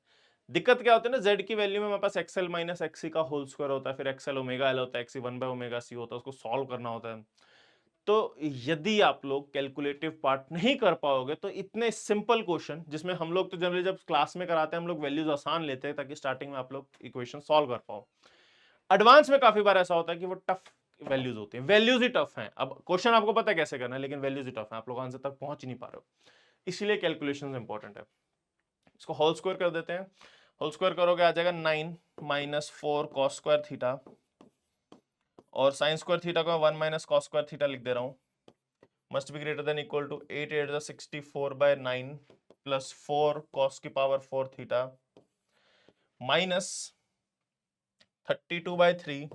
दिक्कत क्या होती है ना, Z की वैल्यू में हमारे पास XL माइनस XC का होल स्क्वायर होता है, फिर XL ओमेगा L होता है, XC 1/ओमेगा C होता है, उसको सॉल्व करना होता है। तो यदि आप लोग कैलकुलेटिव पार्ट नहीं कर पाओगे तो इतने सिंपल क्वेश्चन, जिसमें हम लोग तो जनरली जब क्लास में कराते हैं हम लोग वैल्यूज आसान लेते हैं ताकि स्टार्टिंग में आप लोग इक्वेशन सॉल्व कर पाओ। एडवांस में काफी बार ऐसा होता है कि वो टफ वैल्यूज होती हैं, वैल्यूज ही टफ हैं। अब क्वेश्चन आपको पता है कैसे करना है लेकिन वैल्यूज ही टफ है, आप लोग आंसर तक पहुंच ही नहीं पा रहे हो, इसीलिए कैलकुलेशन इंपॉर्टेंट है। इसको होल स्क्वायर कर देते हैं, होल स्क्वायर करोगे आ जाएगा 9 माइनस 4 cos स्क्वायर थीटा और साइन स्क्वायर थीटा को 1 माइनस cos स्क्वायर थीटा लिख दे रहा हूं, must be greater than equal to 8 8 64/9 plus 4 cos की power 4 theta minus 32/3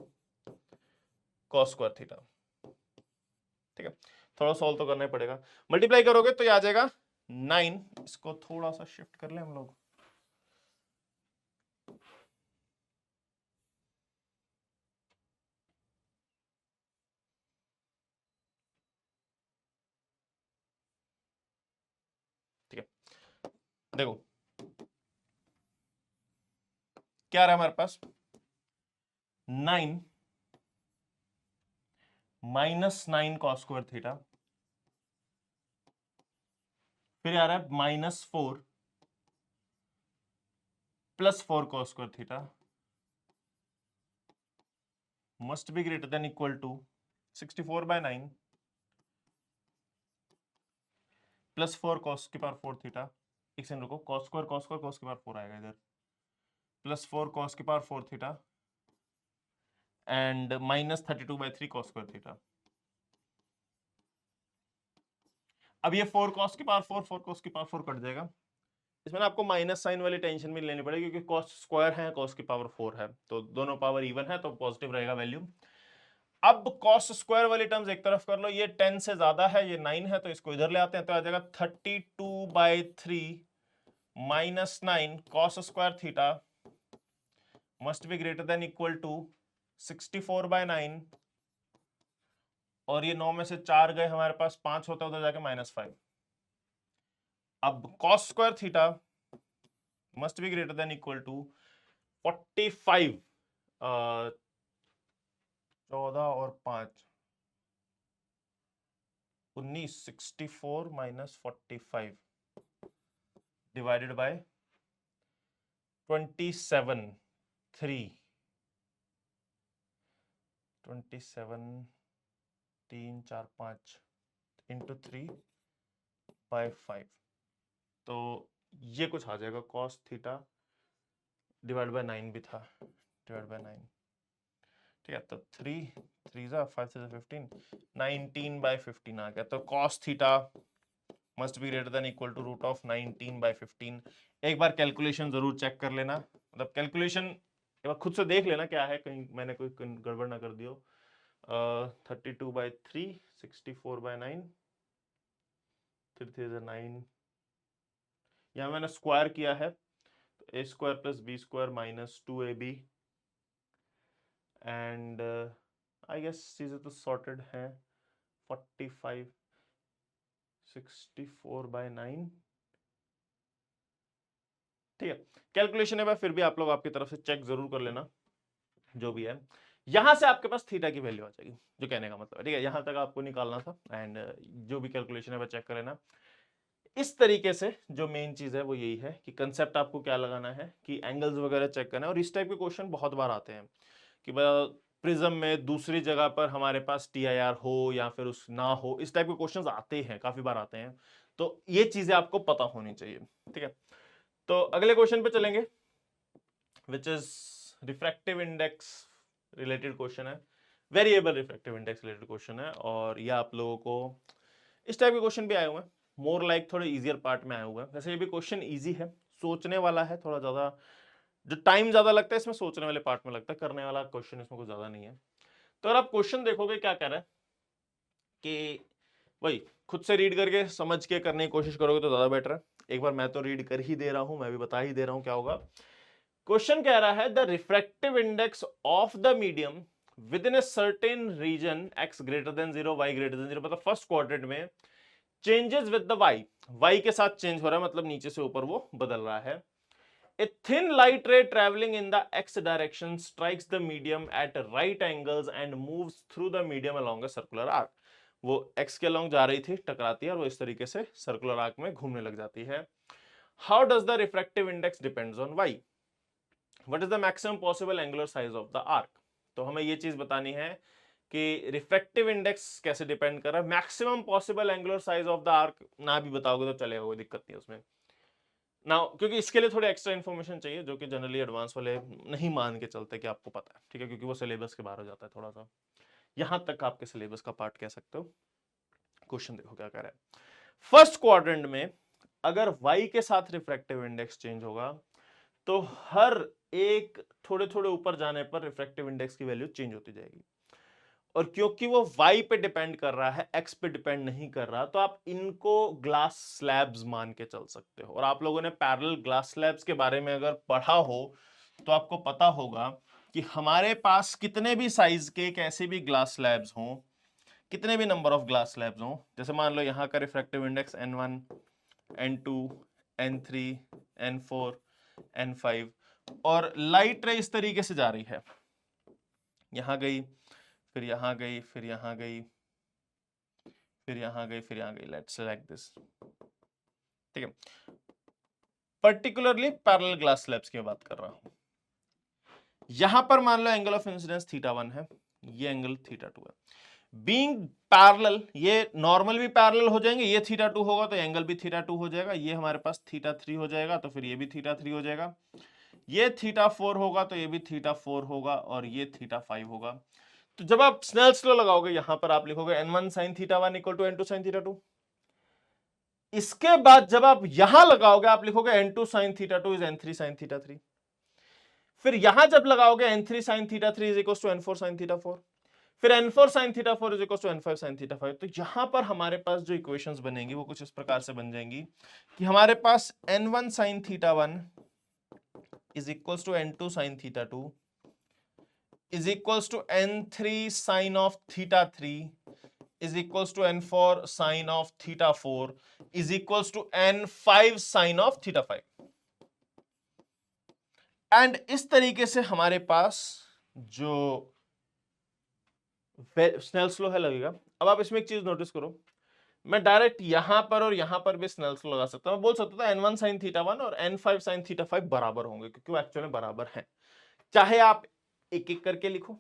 cos square theta. ठीक है, थोड़ा सॉल्व तो करना ही पड़ेगा। मल्टीप्लाई करोगे तो ये आ जाएगा 9, इसको थोड़ा सा शिफ्ट कर ले हम लोग, ठीक है। देखो क्या रहा हमारे पास, 9 -9 cos स्क्वायर थीटा, फिर आ रहा है -4 +4 cos square theta must be greater than equal to 64/9 +4 cos की पावर 4 थीटा, एक सेकंड रुको, cos square cos square cos की पावर 4 आएगा इधर, +4 cos की power 4 theta and -32/3 cos square theta. अब ये 4 cos की पावर 4 cos की पावर 4 कट जाएगा, इसमें ना आपको माइनस साइन वाली टेंशन भी लेनी पड़ेगी क्योंकि cos स्क्वायर है, cos की पावर 4 है, तो दोनों पावर इवन है तो पॉजिटिव रहेगा वैल्यू। अब cos स्क्वायर वाली टर्म्स एक तरफ कर लो, ये 10 से ज्यादा है, ये 9 है, तो इसको इधर ले आते हैं, तो आ जाएगा 32/3 -9 cos square theta must be greater than equal to 64/9, और ये 9 में से 4 गए, हमारे पास 5 होता है, उधर जाके -5। अब cos square theta must be greater than equal to 45, 14 और 5 19, 64 - 45 डिवाइडेड बाय 27, 3 27 3 4 5 इंटू 3/5, तो ये कुछ आ जाएगा, cos थीटा डिवाइड बाय 9 भी था, डिवाइड बाय 9, ठीक है, तो 3 3 5 से 15, 19/15 आ गया, तो cos theta must be greater than equal to √19/15। एक बार कैलकुलेशन जरूर चेक कर लेना, मतलब कैलकुलेशन एक बार खुद से देख लेना क्या है, कहीं मैंने कोई गड़बड़ ना कर दियो। 32/3 64/9 3 3 9, यहाँ मैंने स्क्वायर किया है, तो a square plus b square -2ab and I guess चीजें तो सॉर्टेड हैं। 45 64/9, ठीक है। कैलकुलेशन है फिर भी आप लोग आपकी तरफ से चेक जरूर कर लेना, जो भी है। यहां से आपके पास थीटा की वैल्यू आ जाएगी, जो कहने का मतलब है, ठीक है, यहां तक आपको निकालना था, एंड जो भी कैलकुलेशन है वह चेक कर लेना। इस तरीके से जो मेन चीज है वो यही है कि कंसेप्ट आपको क्या लगाना है कि एंगल्स वगैरह चेक करना है, और इस टाइप के क्वेश्चन बहुत बार आते हैं कि प्रिज्म में दूसरी जगह पर हमारे पास TIR हो या फिर उस ना हो, इस टाइप के क्वेश्चंस आते हैं, काफी बार आते हैं, तो ये चीजें आपको पता होनी चाहिए, ठीक है। तो अगले क्वेश्चन पे चलेंगे, which is refractive index related question है, variable refractive index related question है, और ये आप लोगों को इस टाइप के क्वेश्चन भी आए हुए हैं, मोर लाइक थोड़े इजियर पार्ट में आए हुए हैं। वैसे ये भी क्वेश्चन इजी है, सोचने वाला है, थोड़ा ज्यादा जो टाइम ज्यादा लगता है इसमें सोचने वाले पार्ट में लगता है, करने वाला क्वेश्चन इसमें कुछ ज्यादा नहीं है। तो अगर आप क्वेश्चन देखोगे क्या कह रहा है कि वही खुद से रीड करके समझ के करने की कोशिश करोगे तो ज्यादा बेटर है। एक बार मैं तो रीड कर ही दे रहा हूं, मैं भी बता ही दे रहा हूं क्या होगा। क्वेश्चन कह रहा है the refractive index of the medium within a certain region x greater than 0 y greater than 0, मतलब फर्स्ट क्वाड्रेंट में चेंजेस विद द y के साथ चेंज हो रहा है, मतलब नीचे से ऊपर वो बदल रहा है। A thin light ray traveling in the x direction strikes the medium at right angles and moves through the medium along a circular arc. वो x के along जा रही थी, टकराती है और वो इस तरीके से सर्कुलर आर्क में घूमने लग जाती है। How does the refractive index depends on y? What is the maximum possible angular size of the arc? तो हमें ये चीज बतानी है कि रिफ्रैक्टिव इंडेक्स कैसे डिपेंड कर रहा है, maximum possible angular size of the arc ना भी बताओगे तो चलेगा, कोई दिक्कत नहीं है उसमें ना, क्योंकि इसके लिए थोड़ी एक्स्ट्रा इन्फॉर्मेशन चाहिए जो कि जनरली एडवांस वाले नहीं मान के चलते कि आपको पता है, ठीक है, क्योंकि वो सिलेबस के बाहर हो जाता है थोड़ा सा, यहां तक आपके सिलेबस का पार्ट कह सकते हो। क्वेश्चन देखो क्या कह रहा है, फर्स्ट क्वाड्रेंट में अगर y के साथ रिफ्रैक्टिव इंडेक्स चेंज होगा तो हर एक थोड़े थोड़े ऊपर जाने पर रिफ्रैक्टिव इंडेक्स की वैल्यू चेंज होती जाएगी, और क्योंकि वो y पे डिपेंड कर रहा है, x पे डिपेंड नहीं कर रहा, तो आप इनको ग्लास स्लैब्स मान के चल सकते हो। और आप लोगों ने पैरेलल ग्लास स्लैब्स के बारे में अगर पढ़ा हो तो आपको पता होगा कि हमारे पास कितने भी साइज के कैसे भी ग्लास स्लैब्स हों, कितने भी नंबर ऑफ ग्लास स्लैब्स हों, जैसे मान लो यहाँ का refractive index n1, n2, n3, n4, n5, और लाइट रे इस तरीके से जा रही है, यहां गई, फिर यहां गई, फिर यहां गई, फिर यहां गई, फिर यहां गई, लेट्स लाइक दिस, ठीक है। पर्टिकुलरली पैरेलल ग्लास स्लैब्स की बात कर रहा हूं। यहां पर मान लो एंगल ऑफ इंसिडेंस θ1 है, ये एंगल θ2 है। बीइंग पैरेलल, ये नॉर्मल भी पैरेलल हो जाएंगे, ये θ2 होगा तो एंगल भी θ2 हो जाएगा, ये हमारे पास θ3 हो जाएगा तो फिर ये भी θ3 हो जाएगा, ये θ4 होगा तो ये भी θ4 होगा, और ये θ5 होगा। तो जब आप स्नेल्स लॉ लगाओगे यहां पर आप लिखोगे n1 sin θ1 equal to n2 sin θ2। इसके बाद जब आप यहां लगाओगे आप लिखोगे n2 sin θ2 is n3 sin θ3। फिर यहां जब लगाओगे n3 sin θ3 is equal to n4 sin θ4, फिर n4 sin θ4 is equal to n5 sin θ5। तो यहां पर हमारे पास जो इक्वेशंस बनेंगी वो कुछ इस प्रकार से बन जाएंगी कि हमारे पास n1 sin θ1 is equal to n2 sin θ2 is equals to n3 sin of θ3 is equals to n4 sin of θ4 is equals to n5 sin of θ5। And इस तरीके से हमारे पास जो स्नेल्स लॉ है लगेगा। अब आप इसमें एक चीज नोटिस करो, मैं डायरेक्ट यहां पर और यहां पर भी स्नेल्स लॉ लगा सकता हूं। मैं बोल सकता था n1 sin θ1 और n5 sin θ5 बराबर होंगे, क्योंकि वो एक्चुअली बराबर हैं। चाहे आप एक एक करके लिखो,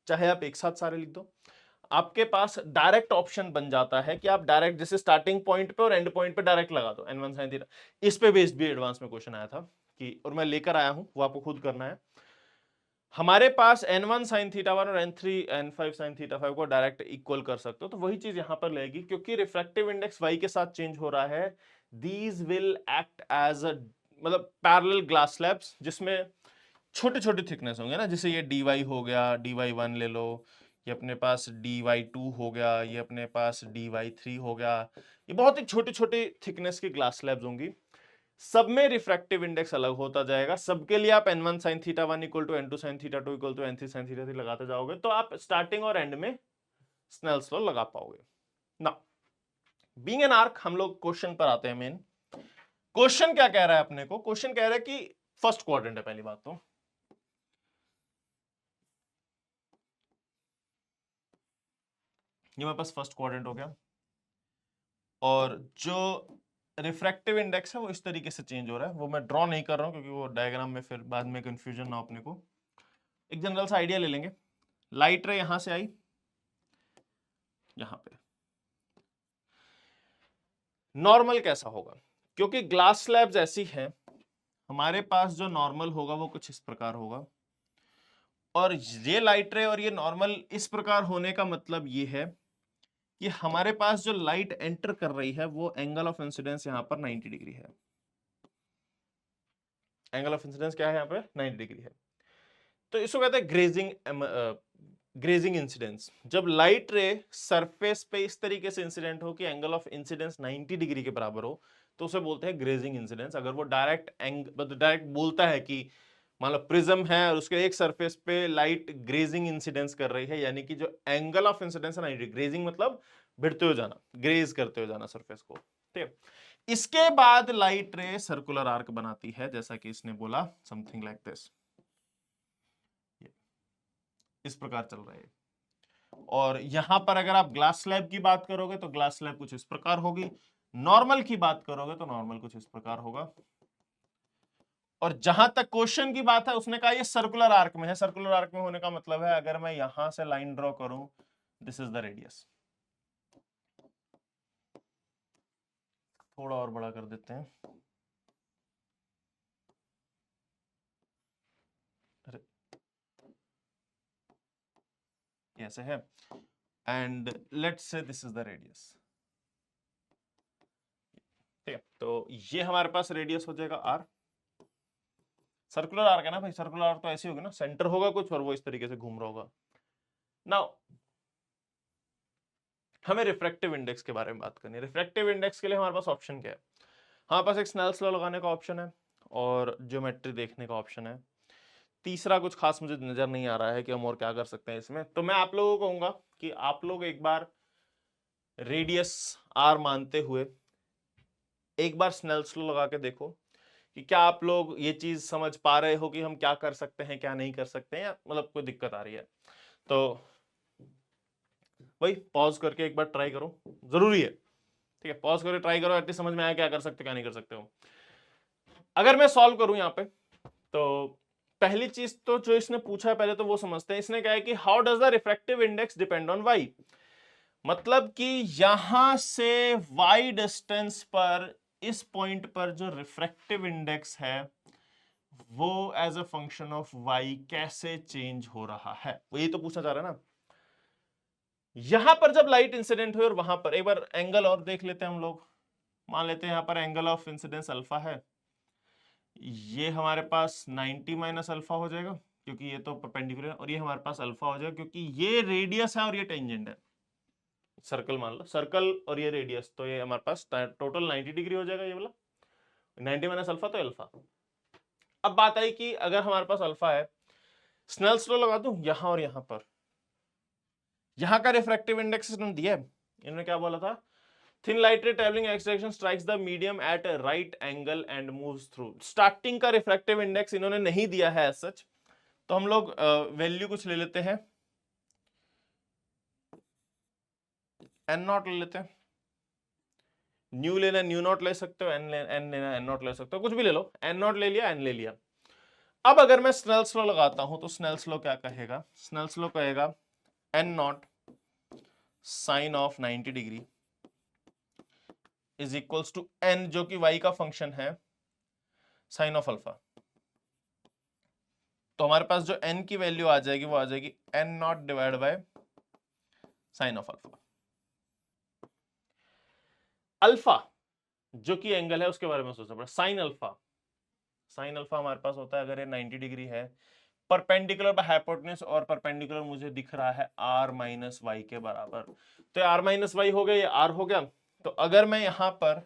चाहे आप एक साथ सारे लिख दो, आपके पास डायरेक्ट ऑप्शन बन जाता है कि आप डायरेक्ट जैसे स्टार्टिंग पॉइंट पे और एंड पॉइंट पे डायरेक्ट लगा दो n1 sin θ। इस पे बेस्ड भी एडवांस में क्वेश्चन आया था कि, और मैं लेकर आया हूं, वो आपको खुद करना है। हमारे पास n1 sin θ1 और n5 sin θ5 को डायरेक्ट इक्वल कर सकते हो, तो वही चीज यहां पर लगेगी, क्योंकि रिफ्रैक्टिव इंडेक्स y के साथ चेंज हो रहा है। These will act as a, मतलब पैरेलल ग्लास स्लैब्स जिसमें छोटे छोटे थिकनेस होंगे ना, जैसे ये dy हो गया, dy1 ले लो, ये अपने पास dy2 हो गया, ये अपने पास dy3 हो गया, ये बहुत ही छोटे छोटे थिकनेस की ग्लास स्लैब्स होंगी। सब में रिफ्रैक्टिव इंडेक्स अलग होता जाएगा, सबके लिए आप n1 sin θ1 equal to n2 sin θ2 equal to n3 sin θ3 लगाते जाओगे तो आप स्टार्टिंग और एंड में स्नेल्स लॉ लगा पाओगे। ना बीइंग एन आर्क, हम लोग क्वेश्चन पर आते हैं। मेन क्वेश्चन क्या कह रहा है अपने को? क्वेश्चन कह रहा है कि फर्स्ट क्वाड्रेंट है, पहली बात तो ये मेरे पास फर्स्ट क्वाड्रेंट हो गया, और जो रिफ्रैक्टिव इंडेक्स है वो इस तरीके से चेंज हो रहा है। वो मैं ड्रॉ नहीं कर रहा हूं क्योंकि वो डायग्राम में फिर बाद में कंफ्यूजन ना अपने को। एक जनरल सा आइडिया ले लेंगे, लाइट रे यहां से आई यहां पे, नॉर्मल कैसा होगा? क्योंकि ग्लास स्लैब्स ऐसी हैं, हमारे पास जो नॉर्मल होगा वो कुछ इस प्रकार होगा, और ये लाइट रे और ये नॉर्मल इस प्रकार होने का मतलब ये है कि हमारे पास जो लाइट एंटर कर रही है वो एंगल ऑफ इंसिडेंस यहां पर 90 डिग्री है। एंगल ऑफ इंसिडेंस क्या है यहाँ पे? 90 डिग्री है। तो इसको कहते हैं ग्रेजिंग इंसिडेंस। जब लाइट रे सरफेस पे इस तरीके से इंसिडेंट हो कि एंगल ऑफ इंसिडेंस 90 डिग्री के बराबर हो तो उसे बोलते हैं ग्रेजिंग इंसिडेंस। अगर वो डायरेक्ट बोलता है कि मान लो प्रिज्म है और उसके एक सरफेस पे लाइट ग्रेजिंग इंसिडेंस कर रही है, यानी कि जो एंगल ऑफ इंसिडेंस है 90 डिग्री, ग्रेजिंग मतलब भिड़ते हुए जाना, ग्रेज करते हुए जाना सरफेस को, ठीक है। इसके बाद लाइट रे सर्कुलर आर्क बनाती है, जैसा कि इसने बोला, समथिंग लाइक दिस, इस प्रकार चल रहा है। और यहां पर अगर आप ग्लास स्लैब की बात करोगे तो ग्लास स्लैब कुछ इस प्रकार होगी, नॉर्मल की बात करोगे तो नॉर्मल कुछ इस प्रकार होगा। और जहां तक क्वेश्चन की बात है उसने कहा ये सर्कुलर आर्क में है। सर्कुलर आर्क में होने का मतलब है अगर मैं यहां से लाइन ड्रॉ करूं, दिस इज द रेडियस। थोड़ा और बड़ा कर देते हैं, ऐसे है, and let's say this is the radius, ठीक है। तो ये हमारे पास रेडियस हो जाएगा आर। सर्कुलर आर्क है ना भाई, सर्कुलर आर्क तो ऐसी होगी ना, सेंटर होगा कुछ और वो इस तरीके से घूम रहा होगा। नाउ हमें रिफ्रैक्टिव इंडेक्स के बारे में बात करनी है। रिफ्रैक्टिव इंडेक्स के लिए हमारे पास ऑप्शन क्या है? हमारे पास एक स्नेल्स लॉ लगाने का ऑप्शन है और ज्योमेट्री देखने का ऑप्शन है। तीसरा कुछ खास मुझे नजर नहीं आ रहा है कि हम और क्या कर सकते हैं इसमें। तो मैं आप लोगों को कहूंगा कि आप लोग एक बार रेडियस आर मानते हुए एक बार स्नेल्स लॉ लगा के देखो कि क्या आप लोग ये चीज समझ पा रहे हो कि हम क्या कर सकते हैं, क्या नहीं कर सकते हैं, या मतलब कोई दिक्कत आ रही है। तो भाई पॉज करके एक बार ट्राई करो, जरूरी है, ठीक है? पॉज करके ट्राई करो, एटलीस्ट समझ में आया क्या कर सकते हो क्या नहीं कर सकते हो। अगर मैं सॉल्व करूं यहां पे, तो पहली चीज तो जो इसने पूछा है पहले तो वो समझते हैं। इसने कहा है कि how does the refractive index depend on y. मतलब कि यहां से वाई डिस्टेंस पर, इस पॉइंट पर जो रिफ्रैक्टिव इंडेक्स है वो as a function of y कैसे चेंज हो रहा है, वो ये तो पूछना चाह रहा है ना। यहां पर जब लाइट इंसिडेंट हुई और वहां पर एक बार एंगल और देख लेते हैं हम लोग। मान लेते हैं यहां पर एंगल ऑफ इंसिडेंस अल्फा है, ये हमारे पास 90 माइनस अल्फा हो जाएगा क्योंकि ये तो परपेंडिकुलर है, और ये हमारे पास अल्फा हो जाएगा क्योंकि ये रेडियस है और ये टेंजेंट है। सर्कल मान लो, सर्कल और ये रेडियस, तो ये हमारे पास टोटल 90 डिग्री हो जाएगा ये वाला। 90 माइनस अल्फा तो अल्फा। अब बात आई कि अगर हमारे पास अल्फा है, स्नेल्स लॉ लगा दूं यहां और यहां पर। यहां का रिफ्रैक्टिव इंडेक्स इन्होंने दिया है, इन्होंने क्या बोला था? Thin light ray traveling x direction strikes the medium at a right angle and moves through। Starting का रिफ्रैक्टिव इंडेक्स इन्होंने नहीं दिया है as such, तो हम लोग वैल्यू कुछ ले लेते हैं, एन नॉट ले लेते हैं। न्यू लेना न्यू नॉट ले सकते हो, एन लेना एन नॉट ले सकते हो, कुछ भी ले लो। एन नॉट ले लिया, एन ले लिया। अब अगर मैं स्नेल्स लॉ लगाता हूं तो स्नेल्स लॉ क्या कहेगा? स्नेल्स लॉ कहेगा n naught sine of 90 degree is equals to n, जो कि वाई का फंक्शन है, साइन ऑफ अल्फा। तो हमारे पास जो n की वैल्यू आ जाएगी वो आ जाएगी n naught divide by sine of alpha. Alpha जो कि एंगल है उसके बारे में सोचना पड़ा। साइन अल्फा, साइन अल्फा हमारे पास होता है अगर ये 90 डिग्री है, परपेंडिकुलर बाय हाइपोटेन्यूज, और परपेंडिकुलर मुझे दिख रहा है r माइनस वाई के बराबर। तो r माइनस वाई हो गया, ये r हो गया। तो अगर मैं यहां पर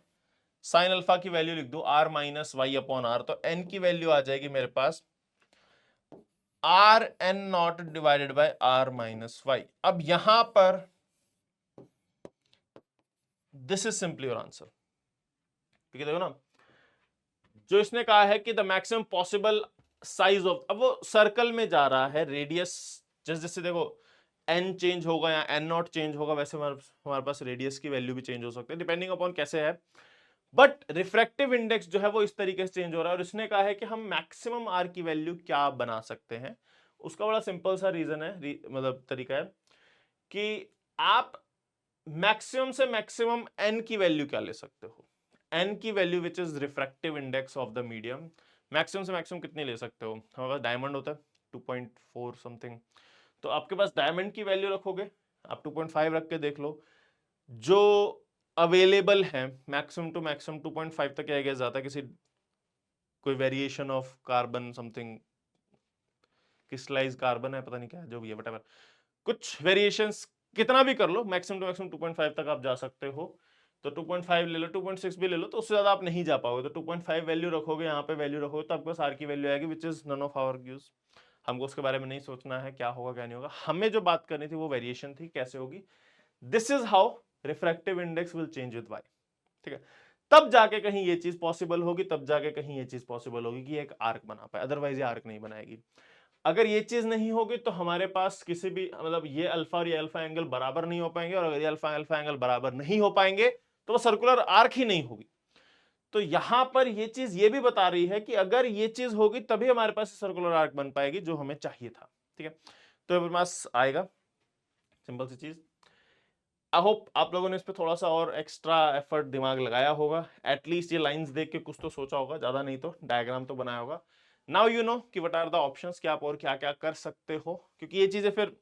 साइन अल्फा की वैल्यू लिख दूं r minus Y upon r, तो n की वैल्यू आ जाएगी मेरे पास R N naught divided by R minus Y. अब यहां पर this is simply your answer, ठीक है? देखो ना, जो इसने कहा है कि the maximum possible size of, अब वो सर्कल में जा रहा है, रेडियस जैसे जैसे देखो एन चेंज होगा या एन नॉट चेंज होगा, वैसे हमारे पास रेडियस की वैल्यू भी चेंज हो सकती है डिपेंडिंग अपॉन कैसे है। बट रिफ्रैक्टिव इंडेक्स जो है वो इस तरीके से चेंज हो रहा है, और इसने कहा है कि हम मैक्सिमम आर की वैल्यू क्या बना सकते हैं। उसका बड़ा सिंपल सा रीजन है, मतलब तरीका है कि आप मैक्सिमम से मैक्सिमम एन की वैल्यू क्या ले सकते हो। एन की value which is refractive index of the medium, maximum से मैक्सिमम कितनी ले सकते हो? हमारे पास डायमंड होता है 2.4 समथिंग, तो आपके पास डायमंड की वैल्यू रखोगे, आप 2.5 रख के देख लो। जो अवेलेबल है मैक्सिमम टू मैक्सिमम 2.5 तक गया जाता है, किसी कोई variation of carbon something, crystallize carbon है, पता नहीं क्या है, जो भी है व्हाटएवर, कुछ वेरिएशंस कितना भी कर लो, मैक्सिमम टू मैक्सिमम 2.5 तक आप जा सकते हो। तो 2.5 ले लो, 2.6 भी ले लो, तो उससे ज्यादा आप नहीं जा पाओगे। तो 2.5 वैल्यू रखोगे, यहाँ पे वैल्यू रखोगे, तो आपके पास आर की वैल्यू आएगी which is none of our use. हमको उसके बारे में नहीं सोचना है क्या होगा क्या नहीं होगा, हमें जो बात करनी थी वो वेरिएशन थी कैसे होगी। This is how refractive index will change with y, ठीक है? तब जाके कहीं ये चीज पॉसिबल होगी, तब जाके कहीं ये चीज पॉसिबल होगी कि एक आर्क बना पाए, अदरवाइज ये आर्क नहीं बनाएगी। अगर ये चीज नहीं होगी तो हमारे पास किसी भी, मतलब ये अल्फा और ये अल्फा एंगल बराबर नहीं हो पाएंगे, और अगर ये अल्फा अल्फा एंगल बराबर नहीं हो पाएंगे तो वो सर्कुलर आर्क ही नहीं होगी। तो यहां पर ये चीज ये भी बता रही है कि अगर ये चीज होगी तभी हमारे पास सर्कुलर आर्क बन पाएगी, जो हमें चाहिए था, ठीक है? तो हमारे पास आएगा सिंपल सी चीज। आई होप आप लोगों ने इस पे थोड़ा सा और एक्स्ट्रा एफर्ट दिमाग लगाया होगा, एटलीस्ट ये लाइंस देख के कुछ तो सोचा होगा, ज्यादा नहीं तो डायग्राम तो बनाया होगा। नाउ यू नो कि व्हाट आर द ऑप्शंस, कि आप और क्या क्या कर सकते हो, क्योंकि ये चीजें फिर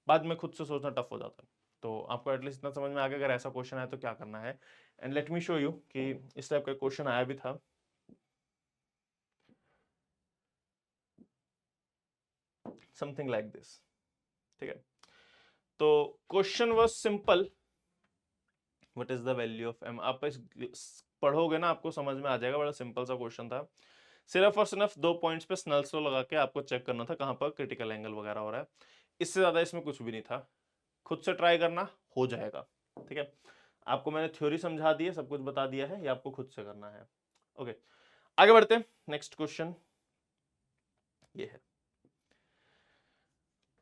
बाद में खुद से सोचना टफ हो जाता है। तो आपको एटलीस्ट इतना समझ में आ गया अगर ऐसा क्वेश्चन आया तो क्या करना है। And let me show you कि इस टाइप का क्वेश्चन आया भी था, समथिंग लाइक दिस, ठीक है? तो question was simple, what is the value of m. आप इस पढ़ोगे ना आपको समझ में आ जाएगा, बड़ा सिंपल सा क्वेश्चन था। सिर्फ और सिर्फ 2 पॉइंट्स पे स्नेल्स लॉ लगा के आपको चेक करना था कहां पर क्रिटिकल एंगल वगैरह हो रहा है। इससे ज्यादा इसमें कुछ भी नहीं था। खुद से ट्राई करना, हो जाएगा। ठीक है, आपको मैंने थ्योरी समझा दी है, सब कुछ बता दिया है, ये आपको खुद से करना है। ओके, आगे बढ़ते हैं। नेक्स्ट क्वेश्चन ये है,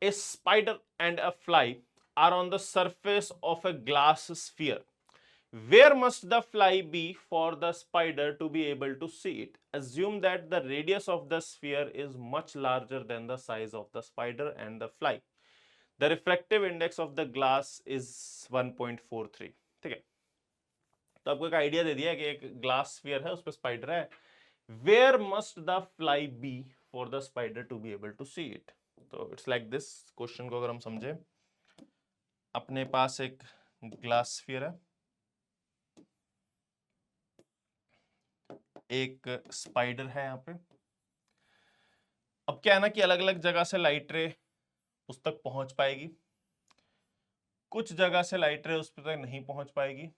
A spider and a fly are on the surface of a glass sphere. Where must the fly be for the spider to be able to see it? Assume that the radius of the sphere is much larger than the size of the spider and the fly. The refractive index of the glass is 1.43. ठीक है, तो आपको एक आइडिया दे दिया है कि एक ग्लास स्फीयर है, उस पर स्पाइडर है। Where must the fly be for the spider to be able to see it? तो इट्स लाइक दिस। क्वेश्चन को अगर हम समझे, अपने पास एक ग्लास स्फीयर है, एक स्पाइडर है यहाँ पे। अब क्या है ना कि अलग अलग जगह से लाइट रे उस तक पहुंच पाएगी, कुछ जगह से लाइट रे उस तक नहीं पहुंच पाएगी,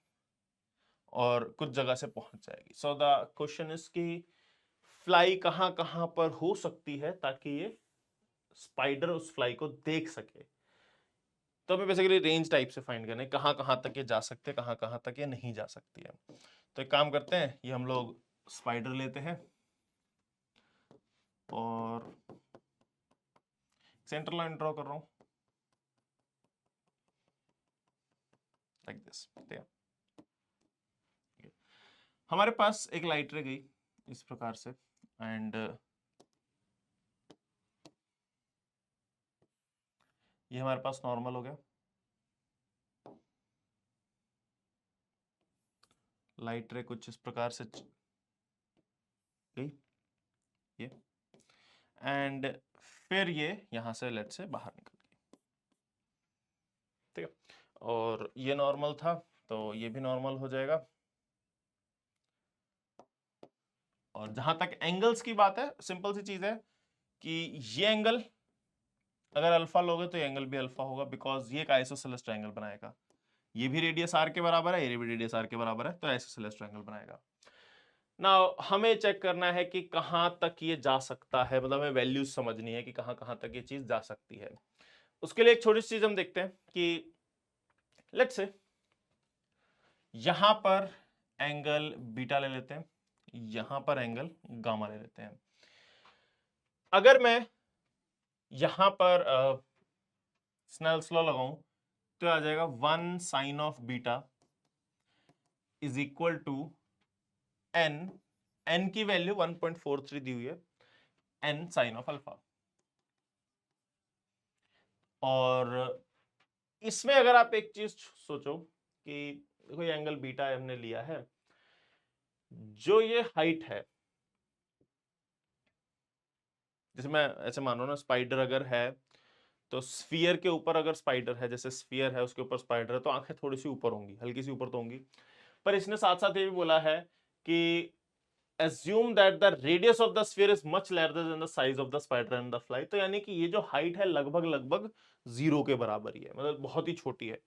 और कुछ जगह से पहुंच जाएगी। सो द क्वेश्चन इज कि फ्लाई कहां कहां पर हो सकती है ताकि ये स्पाइडर उस फ्लाई को देख सके। तो हमें बेसिकली रेंज टाइप से फाइंड करना है कहां कहां तक ये जा सकते हैं, कहां कहां तक ये नहीं जा सकती है। तो एक काम करते हैं, ये हम लोग स्पाइडर लेते हैं और सेंटर लाइन ड्रॉ कर रहा हूं लाइक दिस। ठीक है, हमारे पास एक लाइट रे गई इस प्रकार से, एंड ये हमारे पास नॉर्मल हो गया। लाइट रे कुछ इस प्रकार से गई ये, एंड फिर ये यहां से लेट से बाहर निकल गई। ठीक है, और ये नॉर्मल था तो ये भी नॉर्मल हो जाएगा। और जहां तक एंगल्स की बात है, सिंपल सी चीज है कि ये एंगल अगर अल्फा लोगे तो ये एंगल भी अल्फा होगा, बिकॉज ये एक आइसोसेलेस ट्रायंगल बनाएगा। ये भी रेडियस आर के बराबर है, ये भी रेडियस आर के बराबर है, तो आइसोसेलेस ट्रायंगल बनाएगा। नाउ हमें चेक करना है कि कहां तक ये जा सकता है, मतलब हमें वैल्यूज समझनी है कि कहां कहां तक ये चीज जा सकती है। उसके लिए एक छोटी सी चीज हम देखते हैं कि लेट्स से यहां पर एंगल बीटा ले लेते हैं, यहां पर एंगल गामा ले लेते हैं। अगर मैं यहां पर स्नेल्स लॉ लगाऊं तो आ जाएगा 1 sine of beta is equal to n, n की वैल्यू 1.43 दी हुई है, एन साइन ऑफ अल्फा। और इसमें अगर आप एक चीज सोचो कि देखो ये एंगल बीटा हमने लिया है, जो ये हाइट है, जैसे मैं ऐसे मानो ना स्पाइडर अगर है तो स्फीयर के ऊपर अगर स्पाइडर है, जैसे स्फीयर है उसके ऊपर स्पाइडर है, तो आंखें थोड़ी सी ऊपर होंगी, हल्की सी ऊपर तो होंगी। पर इसने साथ साथ ये भी बोला है कि assume that the radius of the sphere is much larger than the size of the spider and the fly। तो यानी कि ये जो हाइट है लगभग लगभग 0 के बराबर ही है, मतलब बहुत ही छोटी है।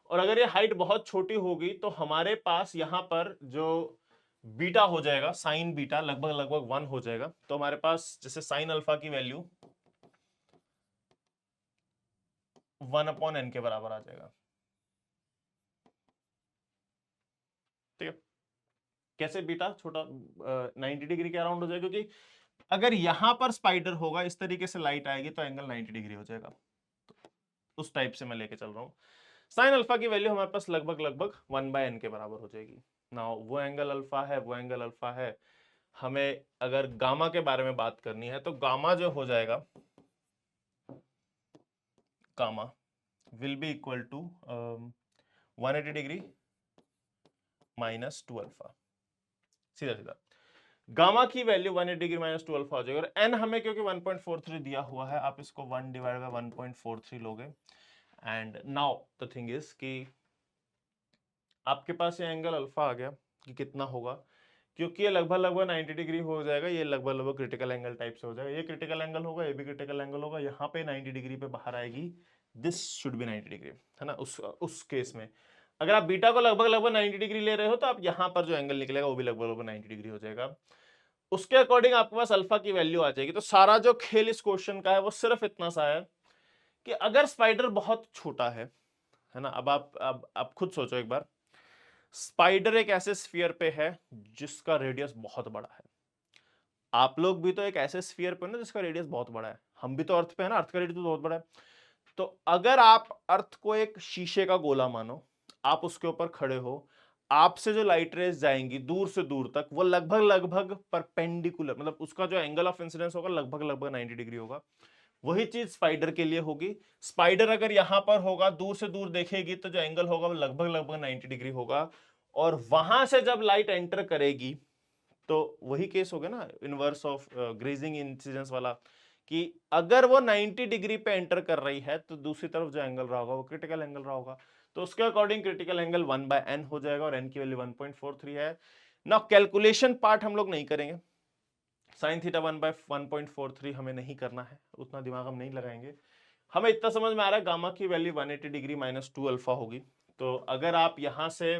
और अगर ये हाइट बहुत छोटी होगी तो हमारे पास यहाँ पर जो बीटा हो जाएगा, साइन बीटा लगभग लगभग 1 हो जाएगा। तो हमारे पास जैसे साइन अल्फा की वैल्यू 1/n के बराबर आ जाएगा। ठीक है, कैसे बीटा छोटा 90 डिग्री के अराउंड हो जाएगा, क्योंकि अगर यहां पर स्पाइडर होगा इस तरीके से लाइट आएगी तो एंगल 90 डिग्री हो जाएगा। तो उस टाइप से मैं लेके चल रहा हूं। साइन अल्फा की वैल्यू हमारे पास लगभग लगभग 1/n के बराबर हो जाएगी। नाउ वो एंगल अल्फा है, वो एंगल अल्फा है। हमें अगर गामा के बारे में बात करनी है तो गामा जो हो जाएगा, gamma will be equal to 180 degree minus 2 alpha. सीधा सीधा गामा की वैल्यू 180 डिग्री माइनस 2 अल्फा हो जाएगा। और एन हमें क्योंकि 1.43 दिया हुआ है, आप इसको 1 डिवाइड बाय 1.43 लोगे। And now the thing is कि आपके पास ये एंगल अल्फा आ गया कि कितना होगा, क्योंकि ये लगभग लगभग 90 डिग्री हो जाएगा, ये लगभग लगभग क्रिटिकल एंगल टाइप से हो जाएगा। ये क्रिटिकल एंगल होगा, ये भी क्रिटिकल एंगल होगा, यहाँ पे 90 डिग्री पे बाहर आएगी दिस शुड बी 90 डिग्री, है ना। उस केस में अगर आप बीटा को लगभग लगभग 90 डिग्री ले रहे हो तो आप यहां पर जो एंगल निकलेगा वो भी लगभग लगभग 90 डिग्री हो जाएगा। उसके अकॉर्डिंग आपके पास अल्फा की वैल्यू आ जाएगी। तो सारा जो खेल इस क्वेश्चन का है वो सिर्फ इतना सा है कि अगर स्पाइडर बहुत छोटा है ना। अब आप खुद सोचो एक बार, स्पाइडर एक ऐसे स्फीयर पे है जिसका रेडियस बहुत बड़ा है। आप लोग भी तो एक ऐसे स्फीयर पे ना जिसका रेडियस बहुत बड़ा है। हम भी तो अर्थ पे है ना, अर्थ का रेडियस तो बहुत बड़ा है। तो अगर आप अर्थ को एक शीशे का गोला मानो, आप उसके ऊपर खड़े हो, आपसे जो लाइट रेज जाएंगी दूर से दूर तक वो लगभग लगभग परपेंडिकुलर, मतलब उसका जो एंगल ऑफ इंसिडेंस होगा लगभग लगभग 90 डिग्री होगा। वही चीज स्पाइडर के लिए होगी। स्पाइडर अगर यहां पर होगा, दूर से दूर देखेगी तो जो एंगल होगा वो लगभग लगभग 90 डिग्री होगा। और वहां से जब लाइट एंटर करेगी तो वही केस हो गया ना इनवर्स ऑफ ग्रेजिंग इंसिडेंस वाला, कि अगर वो 90 डिग्री पे एंटर कर रही है तो दूसरी तरफ जो एंगल रहा होगा वो क्रिटिकल एंगल रहा होगा। तो उसके अकॉर्डिंग क्रिटिकल एंगल 1/n हो जाएगा और n की वैल्यू 1.43 है ना। कैलकुलेशन पार्ट हम लोग नहीं करेंगे, साइन थीटा 1/1.43 हमें नहीं करना है, उतना दिमाग हम नहीं लगाएंगे। हमें इतना समझ में आ रहा है गामा की वैल्यू 180 डिग्री माइनस 2 अल्फा होगी। तो अगर आप यहां से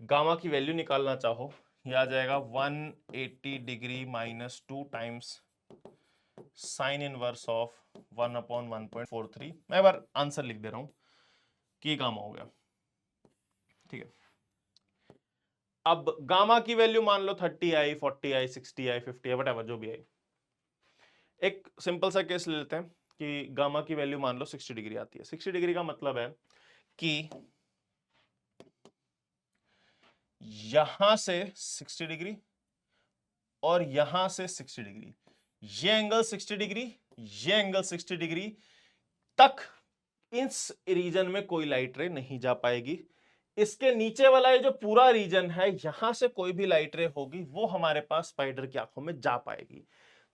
गामा की वैल्यू निकालना चाहो, यह आ जाएगा 180 degree minus 2 times sine inverse of 1/1.43। मैं एक बार आंसर लिख दे रहा हूं कि गामा हो गया, ठीक है। अब गामा की वैल्यू मान लो 30 आई, 40 आई, 60 आई, 50 आई, वटएवर जो भी आई। एक सिंपल सा केस ले लेते हैं कि गामा की वैल्यू मान लो 60 डिग्री आती है। 60 डिग्री का मतलब है कि यहां से 60 डिग्री और यहां से 60 डिग्री, ये एंगल 60 डिग्री, ये एंगल 60 डिग्री तक इस रीजन में कोई लाइट रे नहीं जा पाएगी। इसके नीचे वाला ये जो पूरा रीजन है, यहां से कोई भी लाइट रे होगी वो हमारे पास स्पाइडर की आंखों में जा पाएगी।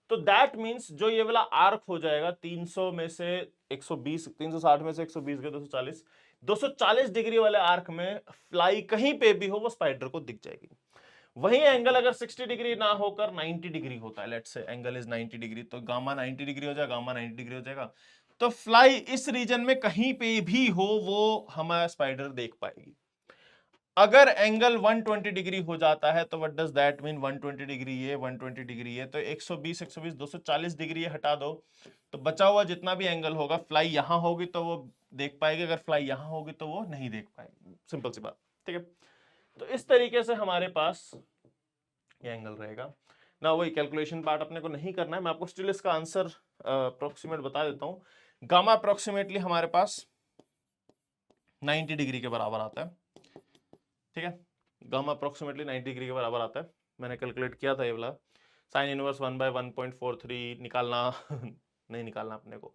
तो दैट मींस जो ये वाला आर्क हो जाएगा 300 में से 120, 360 में से 120 के 240, 240 डिग्री वाले आर्क में फ्लाई कहीं पे भी हो वो स्पाइडर को दिख जाएगी। वही एंगल अगर 60 डिग्री ना होकर 90 डिग्री होता है, let's say angle is 90 degree, तो गामा 90 डिग्री हो जाएगा, गामा 90 डिग्री हो जाएगा। तो फ्लाई इस रीजन में कहीं पे भी हो वो हमारा स्पाइडर देख पाएगी। अगर एंगल 120 डिग्री हो जाता है तो what does that mean, 120 degree ये, 120 डिग्री ये, तो 120 120 240 डिग्री ये हटा दो, तो बचा हुआ जितना भी एंगल होगा, फ्लाई यहां होगी तो वो देख पाएगी, अगर फ्लाई यहां होगी तो वो नहीं देख पाएगी। सिंपल सी बात, ठीक है। तो इस तरीके से हमारे पास ये एंगल रहेगा ना। वही कैलकुलेशन पार्ट अपने को नहीं करना है, मैं आपको स्टिल इसका आंसर अप्रोक्सीमेट बता देता हूं। गामा अप्रोक्सीमेटली हमारे पास 90 डिग्री के बराबर आता है, ठीक है। गामा अप्रोक्सीमेटली 90 डिग्री के बराबर आता है। मैंने कैलकुलेट किया था ये वाला, साइन इनवर्स 1/1.43 निकालना नहीं निकालना अपने को,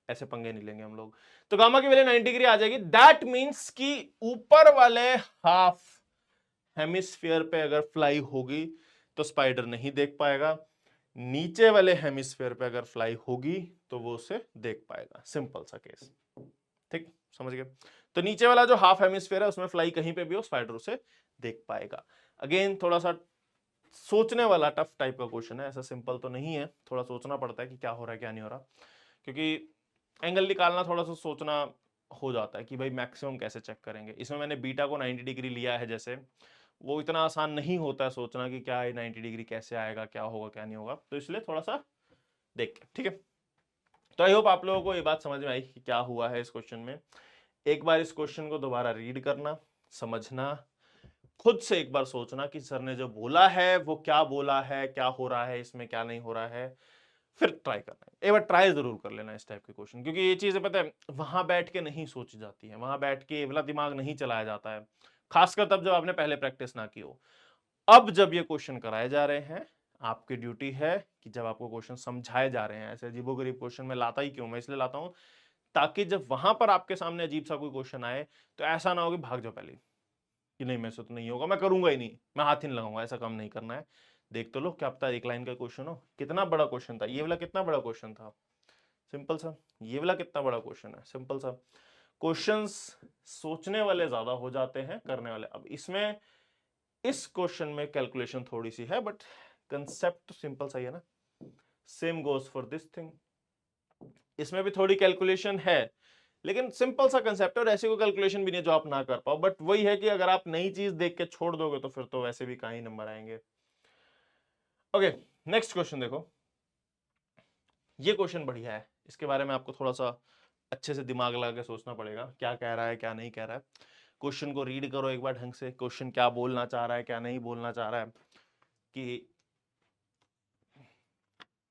ऐसे पंगे नहीं लेंगे हम लोग। तो गामा की वैल्यू 90 डिग्री आ जाएगी। दैट मींस कि ऊपर वाले हाफ हेमिस्फीयर पे अगर फ्लाई होगी तो स्पाइडर नहीं देख पाएगा, नीचे वाले हेमिस्फीयर पे अगर फ्लाई होगी तो वो उसे देख पाएगा। सिंपल सा केस, ठीक, समझ गए। तो नीचे वाला जो हाफ हेमिस्फीयर है उसमें फ्लाई कहीं पे भी हो स्पाइडर उसे देख पाएगा। अगेन थोड़ा सा सोचने वाला टफ टाइप का क्वेश्चन है, ऐसा सिंपल तो नहीं है, थोड़ा सोचना पड़ता है कि क्या हो रहा है क्या नहीं हो रहा, क्योंकि एंगल निकालना थोड़ा सा सोचना हो जाता है कि भाई मैक्सिमम कैसे चेक करेंगे। इसमें मैंने बीटा को 90 डिग्री लिया है, जैसे वो इतना आसान नहीं होता है सोचना कि क्या 90 डिग्री कैसे आएगा, क्या होगा क्या नहीं होगा, तो इसलिए थोड़ा सा देख के, ठीक है। तो आई होप आप लोगों को ये बात समझ में आई कि क्या हुआ है इस क्वेश्चन में। एक बार इस क्वेश्चन को दोबारा रीड करना, समझना, खुद से एक बार सोचना कि सर ने जो बोला है वो क्या बोला है, क्या हो रहा है इसमें, क्या नहीं हो रहा है, फिर ट्राई करना है। एक बार ट्राई जरूर कर लेना इस टाइप के क्वेश्चन, क्योंकि ये चीजें पता है वहां बैठ के नहीं सोची जाती है, वहां बैठ के ये वाला दिमाग नहीं चलाया जाता है, खासकर तब जब आपने पहले प्रैक्टिस ना की हो। अब जब ये क्वेश्चन कराए जा रहे हैं, आपकी ड्यूटी है कि जब आपको क्वेश्चन समझाए जा रहे हैं, ऐसे अजीबोगरीब क्वेश्चन में लाता ही क्यों, मैं इसलिए लाता हूं ताकि जब वहां पर आपके सामने अजीब सा कोई क्वेश्चन आए तो ऐसा ना हो कि भाग जाओ पहले कि नहीं मेरे से तो नहीं होगा, मैं करूंगा ही नहीं, मैं हाथ ही नहीं लगाऊंगा। ऐसा काम नहीं करना है। देख तो लो, क्या पता एक लाइन का क्वेश्चन हो। कितना बड़ा क्वेश्चन था ये वाला, कितना बड़ा क्वेश्चन था, सिंपल सा। ये वाला कितना बड़ा क्वेश्चन है, सिंपल सा। क्वेश्चंस सोचने वाले ज्यादा हो जाते हैं, करने वाले। अब इसमें इस क्वेश्चन में कैलकुलेशन थोड़ी सी है, बट कंसेप्ट सिंपल सा ही है ना। Same goes for this thing, इसमें भी थोड़ी कैलकुलेशन है लेकिन सिंपल सा कंसेप्ट है और ऐसी कोई कैलकुलेशन भी नहीं है जो आप ना कर पाओ, बट वही है कि अगर आप नई चीज देख के छोड़ दोगे तो फिर तो वैसे भी कहाँ ही नंबर आएंगे। ओके, नेक्स्ट क्वेश्चन देखो, ये क्वेश्चन बढ़िया है, इसके बारे में आपको थोड़ा सा अच्छे से दिमाग लगा के सोचना पड़ेगा, क्या कह रहा है क्या नहीं कह रहा है। क्वेश्चन को रीड करो एक बार ढंग से, क्वेश्चन क्या बोलना चाह रहा है क्या नहीं बोलना चाह रहा है, कि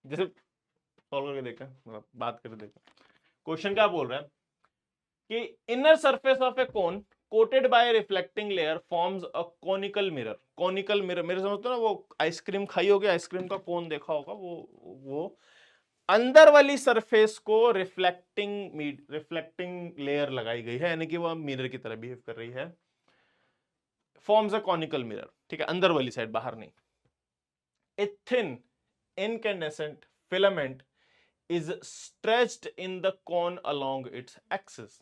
जैसे सॉल्व करके देखा, मतलब बात करके देखा, क्वेश्चन क्या बोल रहा है कि inner surface of a cone coated by reflecting layer forms a conical mirror. Conical mirror, मेरे समझते हो ना, वो आइसक्रीम खाई होगी, आइसक्रीम का कोन देखा होगा, वो अंदर वाली सरफेस को रिफ्लेक्टिंग लेयर लगाई गई है, यानी कि वो मिरर की तरह बिहेव कर रही है। फॉर्म्स अ कॉनिकल मिरर, ठीक है, अंदर वाली साइड, बाहर नहीं। A thin incandescent filament is stretched in the cone along its axis.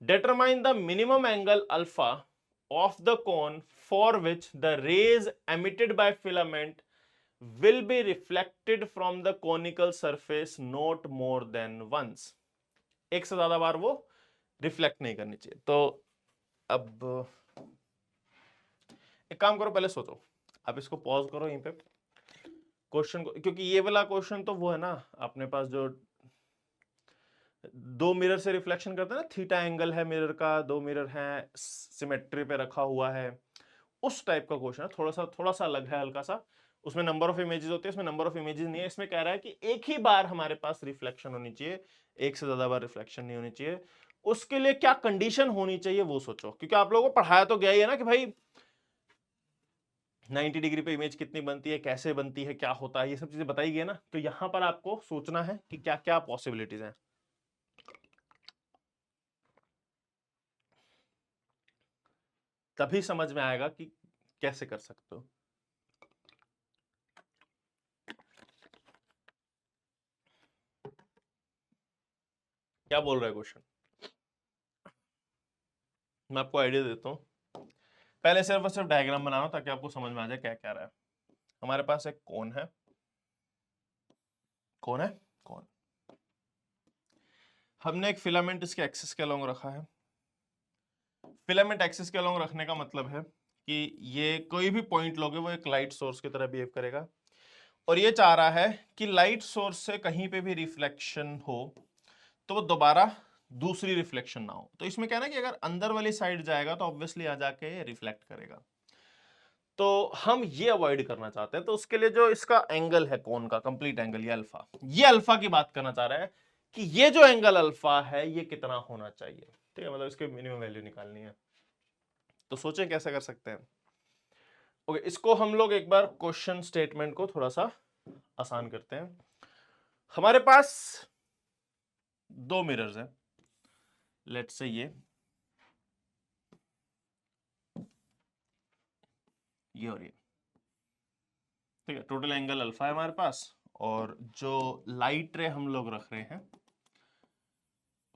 Determine the minimum angle alpha of the cone for which the rays emitted by filament will be reflected from the conical surface not more than once. एक से ज्यादा बार वो रिफ्लेक्ट नहीं करनी चाहिए। तो अब एक काम करो, पहले सोचो, आप इसको पॉज करो यहीं पे क्वेश्चन को, क्योंकि ये वाला क्वेश्चन तो वो है ना अपने पास जो दो मिरर से रिफ्लेक्शन करते हैं ना, थीटा एंगल है मिरर का, दो मिरर हैं, सिमेट्री पे रखा हुआ है, उस टाइप का क्वेश्चन है, थोड़ा सा अलग है हल्का सा। उसमें नंबर ऑफ इमेजेस होती है, इसमें नंबर ऑफ इमेजेस नहीं है। इसमें कह रहा है कि एक ही बार हमारे पास रिफ्लेक्शन होनी चाहिए, एक से ज्यादा बार रिफ्लेक्शन नहीं होनी चाहिए। उसके लिए क्या कंडीशन होनी चाहिए वो सोचो, क्योंकि आप लोगों को पढ़ाया तो गया ही है ना कि भाई 90 डिग्री पे इमेज कितनी बनती है, कैसे बनती है, क्या होता है, ये सब चीजें बताई गई है ना। तो यहां पर आपको सोचना है कि क्या क्या पॉसिबिलिटीज हैं, तभी समझ में आएगा कि कैसे कर सकते हो। क्या बोल रहा है क्वेश्चन, मैं आपको आइडिया देता हूं। पहले सिर्फ और सिर्फ डायग्राम बनाना ताकि आपको समझ में आ जाए क्या क्या रहा है। हमारे पास एक कोन है, कौन है, कौन, हमने एक फिलामेंट इसके एक्सिस के अलोंग रखा है। फिलामेंट एक्सिस के अलोंग रखने का मतलब है कि ये कोई भी पॉइंट लोगे वो एक लाइट सोर्स की तरह बिहेव करेगा, और ये चाह रहा है कि लाइट सोर्स से कहीं पे भी रिफ्लेक्शन हो तो वो दोबारा दूसरी रिफ्लेक्शन ना हो। तो इसमें क्या है ना कि अगर अंदर वाली साइड जाएगा तो ऑब्वियसली आ जाके रिफ्लेक्ट करेगा, तो हम ये अवॉइड करना चाहते हैं। तो उसके लिए जो इसका एंगल है कोन का कंप्लीट एंगल, ये अल्फा की बात करना चाह रहा है कि ये जो एंगल अल्फा है ये कितना होना चाहिए, ठीक है, मतलब इसकी मिनिमम वैल्यू निकालनी है। तो सोचें कैसे कर सकते हैं। ओके, इसको हम लोग एक बार क्वेश्चन स्टेटमेंट को थोड़ा सा आसान करते हैं। हमारे पास दो मिरर्स हैं, लेट्स से ये और ये, ठीक है, टोटल एंगल अल्फा है हमारे पास, और जो लाइट रे हम लोग रख रहे हैं,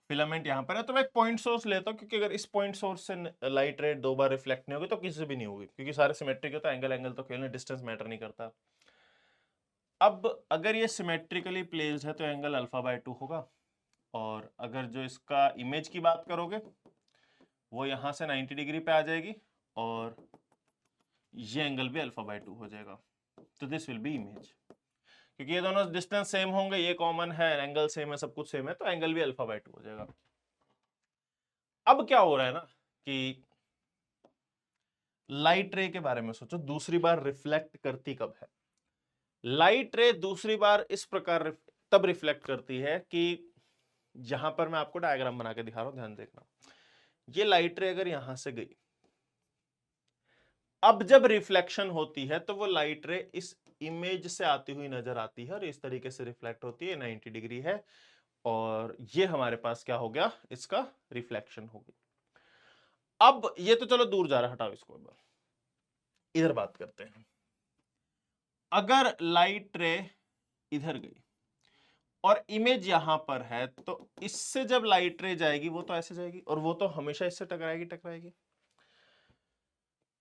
फिलामेंट यहां पर है, तो मैं एक पॉइंट सोर्स लेता हूं, क्योंकि अगर इस पॉइंट सोर्स से लाइट रे दो बार रिफ्लेक्ट नहीं होगी तो किसी से भी नहीं होगी, क्योंकि सारे सिमेट्रिक है, तो एंगल तो खेलने, डिस्टेंस मैटर नहीं करता। अब अगर ये सिमेट्रिकली प्लेस्ड है तो एंगल अल्फा बाय 2 होगा, और अगर जो इसका इमेज की बात करोगे वो यहां से 90 डिग्री पे आ जाएगी, और ये एंगल भी अल्फा बाय 2 हो जाएगा। तो दिस विल बी इमेज, क्योंकि ये दोनों डिस्टेंस सेम होंगे, ये कॉमन है, एंगल सेम है, सब कुछ सेम है, तो एंगल भी अल्फा बाय 2 हो जाएगा। अब क्या हो रहा है ना कि लाइट रे के बारे में सोचो, दूसरी बार रिफ्लेक्ट करती कब है। लाइट रे दूसरी बार इस प्रकार तब रिफ्लेक्ट करती है कि यहां पर मैं आपको डायग्राम बना के दिखा रहा हूं, ध्यान देखना। ये लाइट रे अगर यहां से गई, अब जब रिफ्लेक्शन होती है तो वो लाइट रे इस इमेज से आती हुई नजर आती है और इस तरीके से रिफ्लेक्ट होती है, 90 डिग्री है, और ये हमारे पास क्या हो गया, इसका रिफ्लेक्शन हो गई। अब ये तो चलो दूर जा रहा है, हटाओ इसको, इधर बात करते हैं। अगर लाइट रे इधर गई और इमेज यहां पर है, तो इससे जब लाइट रे जाएगी वो तो ऐसे जाएगी, और वो तो हमेशा इससे टकराएगी।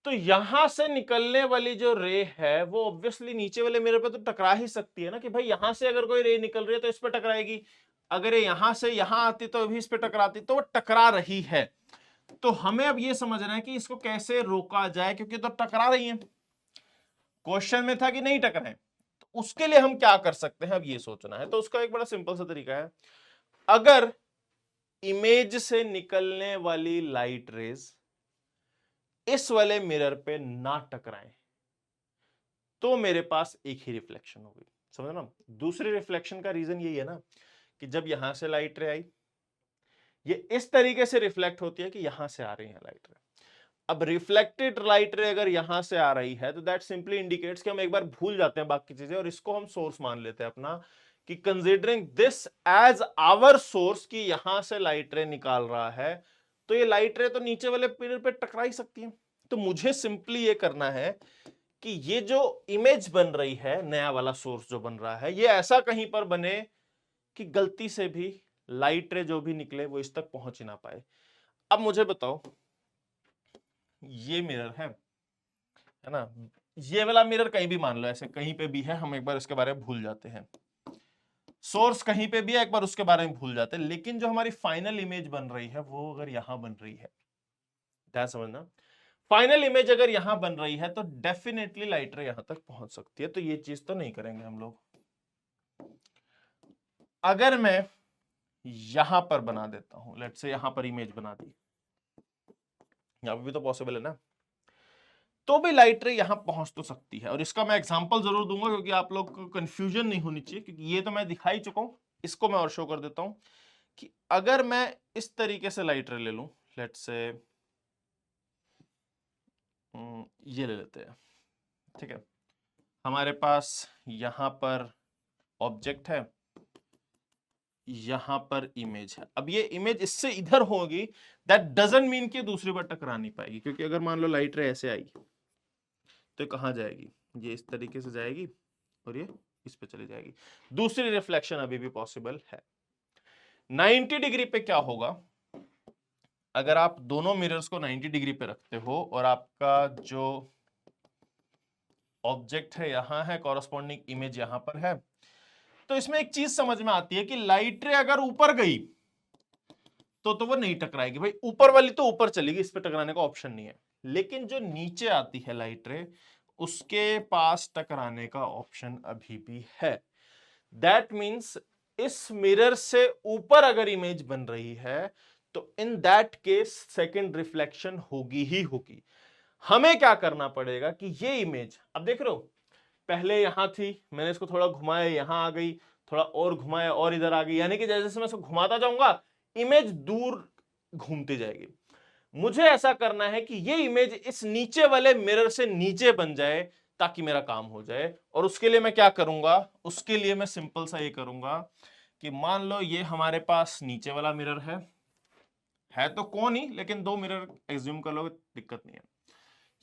तो यहां से निकलने वाली जो रे है वो ऑब्वियसली नीचे वाले मिरर पे तो टकरा ही सकती है ना, कि भाई यहां से अगर कोई रे निकल रही है तो इस पर टकराएगी। अगर ये यहां से यहां आती तो भी इस पे टकराती, तो वो टकरा रही है। तो हमें अब ये समझना है कि इसको कैसे रोका जाए, क्योंकि तो टकरा रही है। क्वेश्चन में था कि नहीं टकराए, तो उसके लिए हम क्या कर सकते हैं, अब ये सोचना है। तो उसका एक बड़ा सिंपल सा तरीका है, अगर इमेज से निकलने वाली लाइट रेज इस वाले मिरर पे ना टकराए तो मेरे पास एक ही रिफ्लेक्शन होगी, समझ ना। दूसरे रिफ्लेक्शन का रीजन यही है ना कि जब यहां से लाइट रे आई, ये इस तरीके से रिफ्लेक्ट होती है कि यहां से आ रही है लाइट रे। अब रिफ्लेक्टेड लाइट रे अगर यहां से आ रही है तो दैट सिंपली इंडिकेट्स कि हम एक बार भूल जाते हैं बाकी चीजें और इसको हम सोर्स मान लेते हैं अपना, कि considering this as our source कि यहां से लाइट रे निकाल रहा है, तो ये लाइट रे तो नीचे वाले पिलर पे टकरा ही सकती है। तो मुझे सिंपली ये करना है कि ये जो इमेज बन रही है, नया वाला सोर्स जो बन रहा है, ये ऐसा कहीं पर बने कि गलती से भी लाइट रे जो भी निकले वो इस तक पहुंच ही ना पाए। अब मुझे बताओ, ये मिरर है ना, ये वाला मिरर कहीं भी मान लो, ऐसे कहीं पे भी है, हम एक बार इसके बारे में भूल जाते हैं। सोर्स कहीं पे भी है, एक बार उसके बारे में भूल जाते हैं, लेकिन जो हमारी फाइनल इमेज बन रही है वो अगर यहां बन रही है, ध्यान समझना, फाइनल इमेज अगर यहां बन रही है तो डेफिनेटली लाइट रे यहां तक पहुंच सकती है। तो ये चीज तो नहीं करेंगे हम लोग। अगर मैं यहां पर बना देता हूं, लेट्स से यहां पर इमेज बना दी, यहां पर भी तो पॉसिबल है ना, तो भी लाइट रे यहां पहुंच तो सकती है। और इसका मैं एग्जांपल जरूर दूंगा क्योंकि आप लोग को कंफ्यूजन नहीं होनी चाहिए, क्योंकि ये तो मैं दिखा ही चुका हूं। इसको मैं और शो कर देता हूं कि अगर मैं इस तरीके से लाइट रे ले लूं, लेट्स से ये ले लेते हैं, ठीक है। हमारे पास यहां पर ऑब्जेक्ट है, यहां पर इमेज है। अब ये इमेज इससे इधर होगी, दैट डजंट मीन कि दूसरी बार टकरा नहीं पाएगी, क्योंकि अगर मान लो लाइट रे ऐसे आई तो कहां जाएगी, ये इस तरीके से जाएगी और ये इस पे चली जाएगी। दूसरी रिफ्लेक्शन अभी भी पॉसिबल है। 90 डिग्री पे क्या होगा, अगर आप दोनों मिरर्स को 90 डिग्री पे रखते हो और आपका जो ऑब्जेक्ट है यहां है, कॉरस्पॉन्डिंग इमेज यहां पर है, तो इसमें एक चीज समझ में आती है कि लाइट रे अगर ऊपर गई तो वो नहीं टकराएगी। भाई ऊपर वाली तो ऊपर चलेगी, इस पे टकराने का ऑप्शन नहीं है, लेकिन जो नीचे आती है लाइट रे, उसके पास टकराने का ऑप्शन अभी भी है। दैट मीन्स इस मिरर से ऊपर अगर इमेज बन रही है तो in that case second reflection होगी ही होगी। हमें क्या करना पड़ेगा कि ये इमेज, अब देख रहे हो पहले यहां थी, मैंने इसको थोड़ा घुमाया, यहां आ गई, थोड़ा और घुमाया और इधर आ गई, यानी कि जैसे जैसे मैं इसको घुमाता जाऊंगा इमेज दूर घूमती जाएगी। मुझे ऐसा करना है कि ये इमेज इस नीचे वाले मिरर से नीचे बन जाए ताकि मेरा काम हो जाए। और उसके लिए मैं क्या करूंगा, उसके लिए मैं सिंपल सा ये करूंगा कि मान लो ये हमारे पास नीचे वाला मिरर है तो कौन ही, लेकिन दो मिरर एज्यूम कर लो, दिक्कत नहीं है।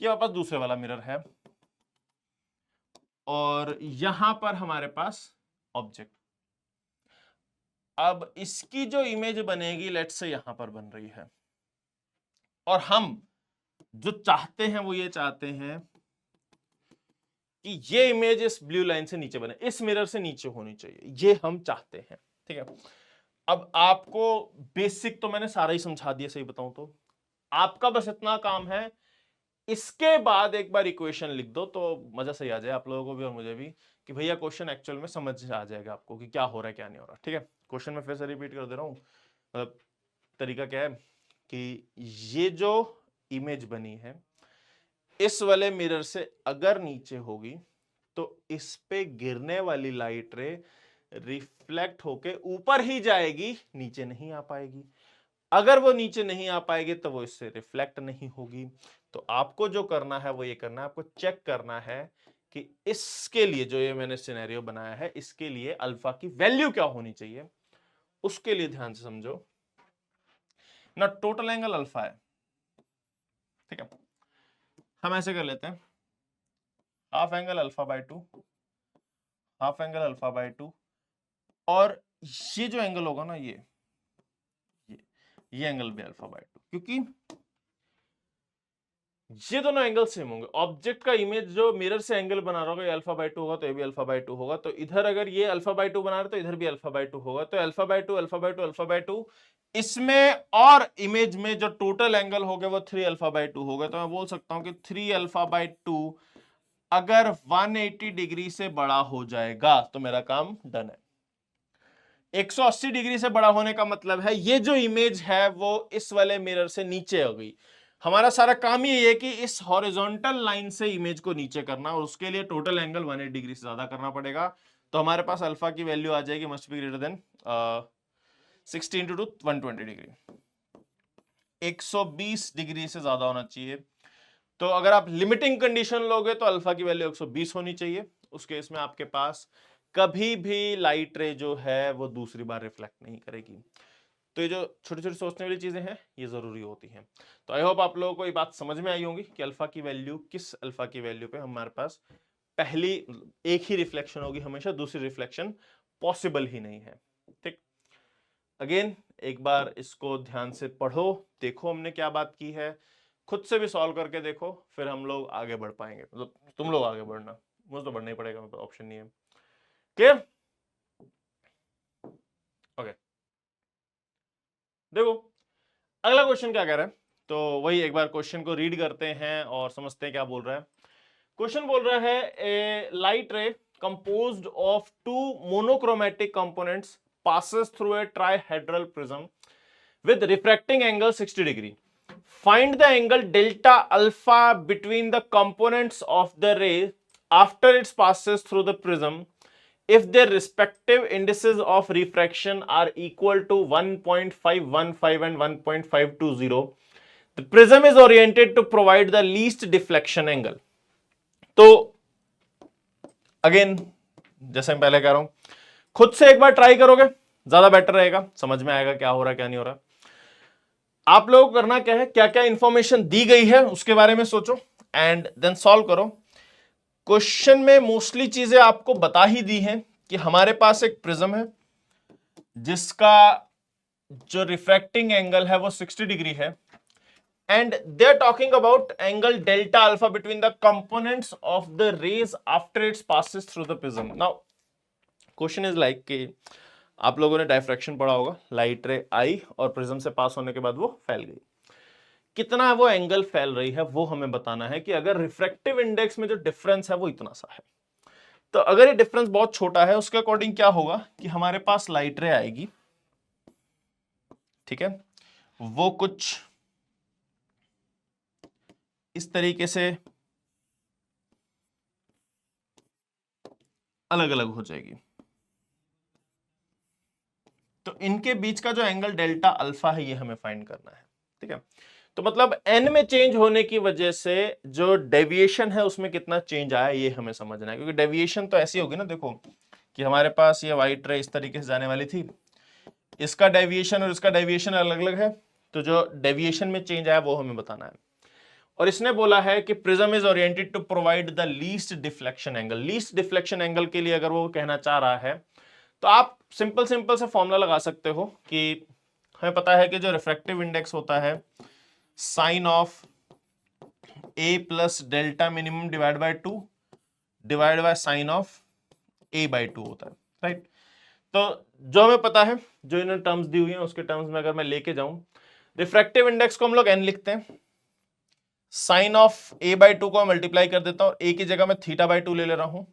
ये हमारे पास दूसरे वाला मिरर है और यहां पर हमारे पास ऑब्जेक्ट। अब इसकी जो इमेज बनेगी लेट्स से यहां पर बन रही है, और हम जो चाहते हैं वो ये चाहते हैं कि ये इमेज इस ब्लू लाइन से नीचे बने, इस मिरर से नीचे होनी चाहिए, ये हम चाहते हैं, ठीक है। अब आपको बेसिक तो मैंने सारा ही समझा दिया, सही बताऊं तो आपका बस इतना काम है, इसके बाद एक बार इक्वेशन लिख दो तो मजा सही आ जाए आप लोगों को भी और मुझे भी, कि भैया क्वेश्चन एक्चुअल में समझ आ जाएगा आपको कि क्या हो रहा है क्या नहीं हो रहा, ठीक है। क्वेश्चन में फिर से रिपीट कर दे रहा हूं, मतलब तरीका क्या है कि ये जो इमेज बनी है इस वाले मिरर से अगर नीचे होगी तो इस पे गिरने वाली लाइट रे रिफ्लेक्ट होके ऊपर ही जाएगी, नीचे नहीं आ पाएगी। अगर वो नीचे नहीं आ पाएगी तो वो इससे रिफ्लेक्ट नहीं होगी। तो आपको जो करना है वो ये करना है, आपको चेक करना है कि इसके लिए जो ये मैंने सिनेरियो बनाया है इसके लिए अल्फा की वैल्यू क्या होनी चाहिए। उसके लिए ध्यान से समझो ना, टोटल एंगल अल्फा है, ठीक है। हम ऐसे कर लेते हैं, half angle alpha by 2, half angle alpha by 2, और ये जो एंगल होगा ना ये, ये एंगल भी अल्फा बाय 2, क्योंकि ये दोनों एंगल सेम होंगे। ऑब्जेक्ट का इमेज जो मिरर से एंगल बना रहा होगा, ये अल्फा बाई 2 होगा, तो ये भी अल्फा बाई 2 होगा। तो इधर अगर ये अल्फा बाई 2 बना रहा है तो इधर भी अल्फा बाई 2 होगा। तो alpha by 2 alpha by 2 alpha by 2, इसमें और इमेज में जो टोटल एंगल हो गया वो 3 अल्फा बाई 2 होगा। तो मैं बोल सकता हूं कि 3 अल्फा बाई 2 अगर 180 डिग्री से बड़ा हो जाएगा तो मेरा काम डन है। 180 डिग्री से बड़ा होने का मतलब है ये जो इमेज है वो इस वाले मिरर से नीचे हो गई। हमारा सारा काम ये है कि इस हॉरिजॉन्टल लाइन से इमेज को नीचे करना, और उसके लिए टोटल एंगल 180 डिग्री से ज्यादा करना पड़ेगा। तो हमारे पास अल्फा की वैल्यू आ जाएगी must be greater then 60 into 120 degree, 120 degree से ज्यादा होना चाहिए। तो अगर आप लिमिटिंग कंडीशन लोगे तो अल्फा की वैल्यू 120 होनी चाहिए। उस केस में आपके पास कभी भी लाइट रे जो है वो दूसरी बार रिफ्लेक्ट नहीं करेगी। तो ये जो छोटी छोटी सोचने वाली चीजें हैं ये जरूरी होती हैं। तो आई होप आप लोगों को ये बात समझ में आई होगी कि अल्फा की वैल्यू, किस अल्फा की वैल्यू पे हमारे पास पहली एक ही रिफ्लेक्शन होगी हमेशा, दूसरी रिफ्लेक्शन पॉसिबल ही नहीं है। ठीक, अगेन एक बार इसको ध्यान से पढ़ो, देखो हमने क्या बात की है, खुद से भी सॉल्व करके देखो, फिर हम लोग आगे बढ़ पाएंगे। मतलब तुम लोग आगे बढ़ना, मुझे तो बढ़ना ही पड़ेगा, मतलब ऑप्शन नहीं है। क्लियर? ओके, देखो अगला क्वेश्चन क्या कह रहा है, तो वही एक बार क्वेश्चन को रीड करते हैं और समझते हैं क्या बोल रहा है। क्वेश्चन बोल रहा है a light ray composed of two monochromatic components passes through a trihedral prism with refracting angle 60 degree. Find the angle delta alpha between the components of the ray after it passes through the prism if their respective indices of refraction are equal to 1.515 and 1.520. The prism is oriented to provide the least deflection angle. तो अगेन जैसे मैं पहले कह रहा हूं, खुद से एक बार ट्राई करोगे ज्यादा बेटर रहेगा, समझ में आएगा क्या हो रहा है क्या नहीं हो रहा। आप लोगों को करना क्या है, क्या क्या इंफॉर्मेशन दी गई है उसके बारे में सोचो एंड देन सॉल्व करो। क्वेश्चन में मोस्टली चीजें आपको बता ही दी हैं कि हमारे पास एक प्रिज्म है जिसका जो रिफ्रैक्टिंग एंगल है वो 60 डिग्री है, and they're talking about angle delta alpha between the components of the rays after it passes through the prism. Now question is like कि आप लोगों ने डायफ्रैक्शन पढ़ा होगा, लाइट रे आई और प्रिज्म से पास होने के बाद वो फैल गई, कितना वो एंगल फैल रही है वो हमें बताना है कि अगर रिफ्रैक्टिव इंडेक्स में जो डिफरेंस है वो इतना सा है, तो अगर ये डिफरेंस बहुत छोटा है उसके अकॉर्डिंग क्या होगा कि हमारे पास लाइट रे आएगी, ठीक है, वो कुछ इस तरीके से अलग अलग हो जाएगी। तो इनके बीच का जो एंगल डेल्टा अल्फा है ये हमें फाइंड करना है, ठीक है। तो मतलब एन में चेंज होने की वजह से जो डेविएशन है उसमें कितना चेंज आया ये हमें समझना है, क्योंकि डेविएशन तो ऐसी होगी ना, देखो कि हमारे पास ये वाइट रे इस तरीके से जाने वाली थी, इसका डेविएशन और इसका डेविएशन अलग अलग है, तो जो डेविएशन में चेंज आया वो हमें बताना है। और इसने बोला है कि prism is oriented to provide the least deflection angle. Least deflection angle के लिए अगर वो कहना चाह रहा है तो आप सिंपल सिंपल से फॉर्मूला लगा सकते हो कि हमें पता है कि जो रिफ्रैक्टिव इंडेक्स होता है sine of a plus delta minimum divide by 2 divide by sine of a by 2 होता है, राइट। तो जो हमें पता है, जो इन्होंने टर्म्स दी हुई हैं उसके टर्म्स में अगर मैं लेके जाऊं, रिफ्रैक्टिव इंडेक्स को हम लोग एन लिखते हैं, साइन ऑफ ए बाय 2 को मल्टीप्लाई कर देता हूं, ए की जगह मैं थीटा बाय 2 ले ले रहा हूं,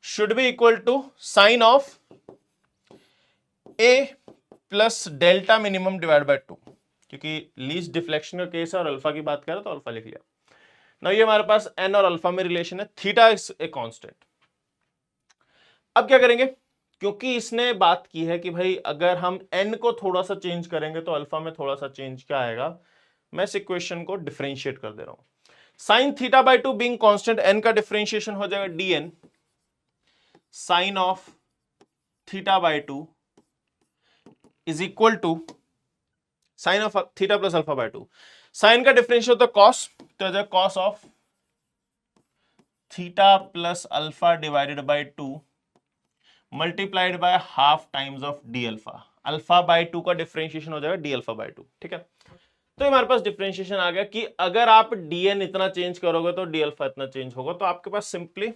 should be equal to sine of a plus delta minimum divide by 2, क्योंकि लीस्ट डिफ्लेक्शन का केस है और अल्फा की बात करें तो अल्फा लिख लिया ना। ये हमारे पास एन और अल्फा में रिलेशन है, थीटा इज ए कांस्टेंट। अब क्या करेंगे, क्योंकि इसने बात की है कि भाई अगर हम एन को थोड़ा सा चेंज करेंगे तो अल्फा में थोड़ा सा चेंज क्या आएगा, मैं इस इक्वेशन को डिफरेंशिएट कर दे रहा हूं। Sine theta by 2 being constant, N का डिफरेंशिएशन हो जाएगा d n sine of theta by 2 is equal to sine of theta plus alpha by 2। Sine का डिफरेंशियल होता है कॉस, तो आ cos of theta plus alpha divided by 2 multiplied by half times of D alpha. Alpha by 2 का डिफरेंशिएशन हो जाएगा डी अल्फा बाय 2, ठीक है। तो ये हमारे पास डिफरेंशिएशन आ गया कि अगर आप dn इतना चेंज करोगे तो d अल्फा इतना चेंज होगा। तो आपके पास सिंपली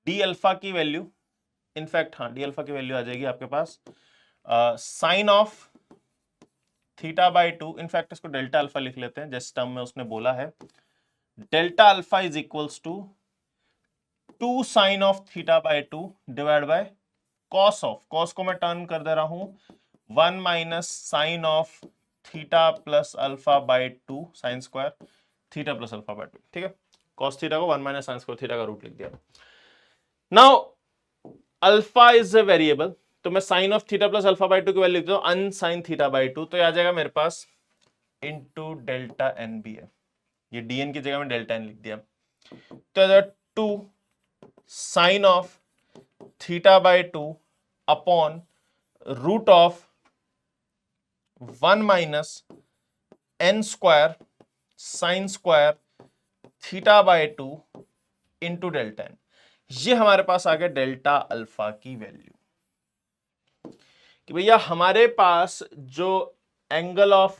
d अल्फा की वैल्यू, इनफैक्ट हाँ d अल्फा की वैल्यू आ जाएगी आपके पास sine of theta by two, in fact इसको डेल्टा अल्फा लिख लेते हैं जिस टर्म में उसने बोला है। Delta alpha is equals to 2 sine of theta by two divide by cos of, cos को मैं टर्न कर दे रहा हूं 1 minus sine of theta plus alpha by to sign square theta plus alpha by two. ठीक है, कॉस थीटा को 1 माइनस साइन स्क्वायर थीटा का रूट लिख दिया। Now alpha is a variable, तो मैं sine of theta plus alpha by two की वैल्यू लिख देता हूं अन साइन थीटा बाई टू, तो आ जाएगा मेरे पास इंटू डेल्टा एन भी है, ये dn की जगह में डेल्टा एन लिख दिया। तो 2 sine of theta by two upon root of 1 minus n square sine square theta by two into delta n. ये हमारे पास आ गया डेल्टा अल्फा की वैल्यू कि भैया हमारे पास जो एंगल ऑफ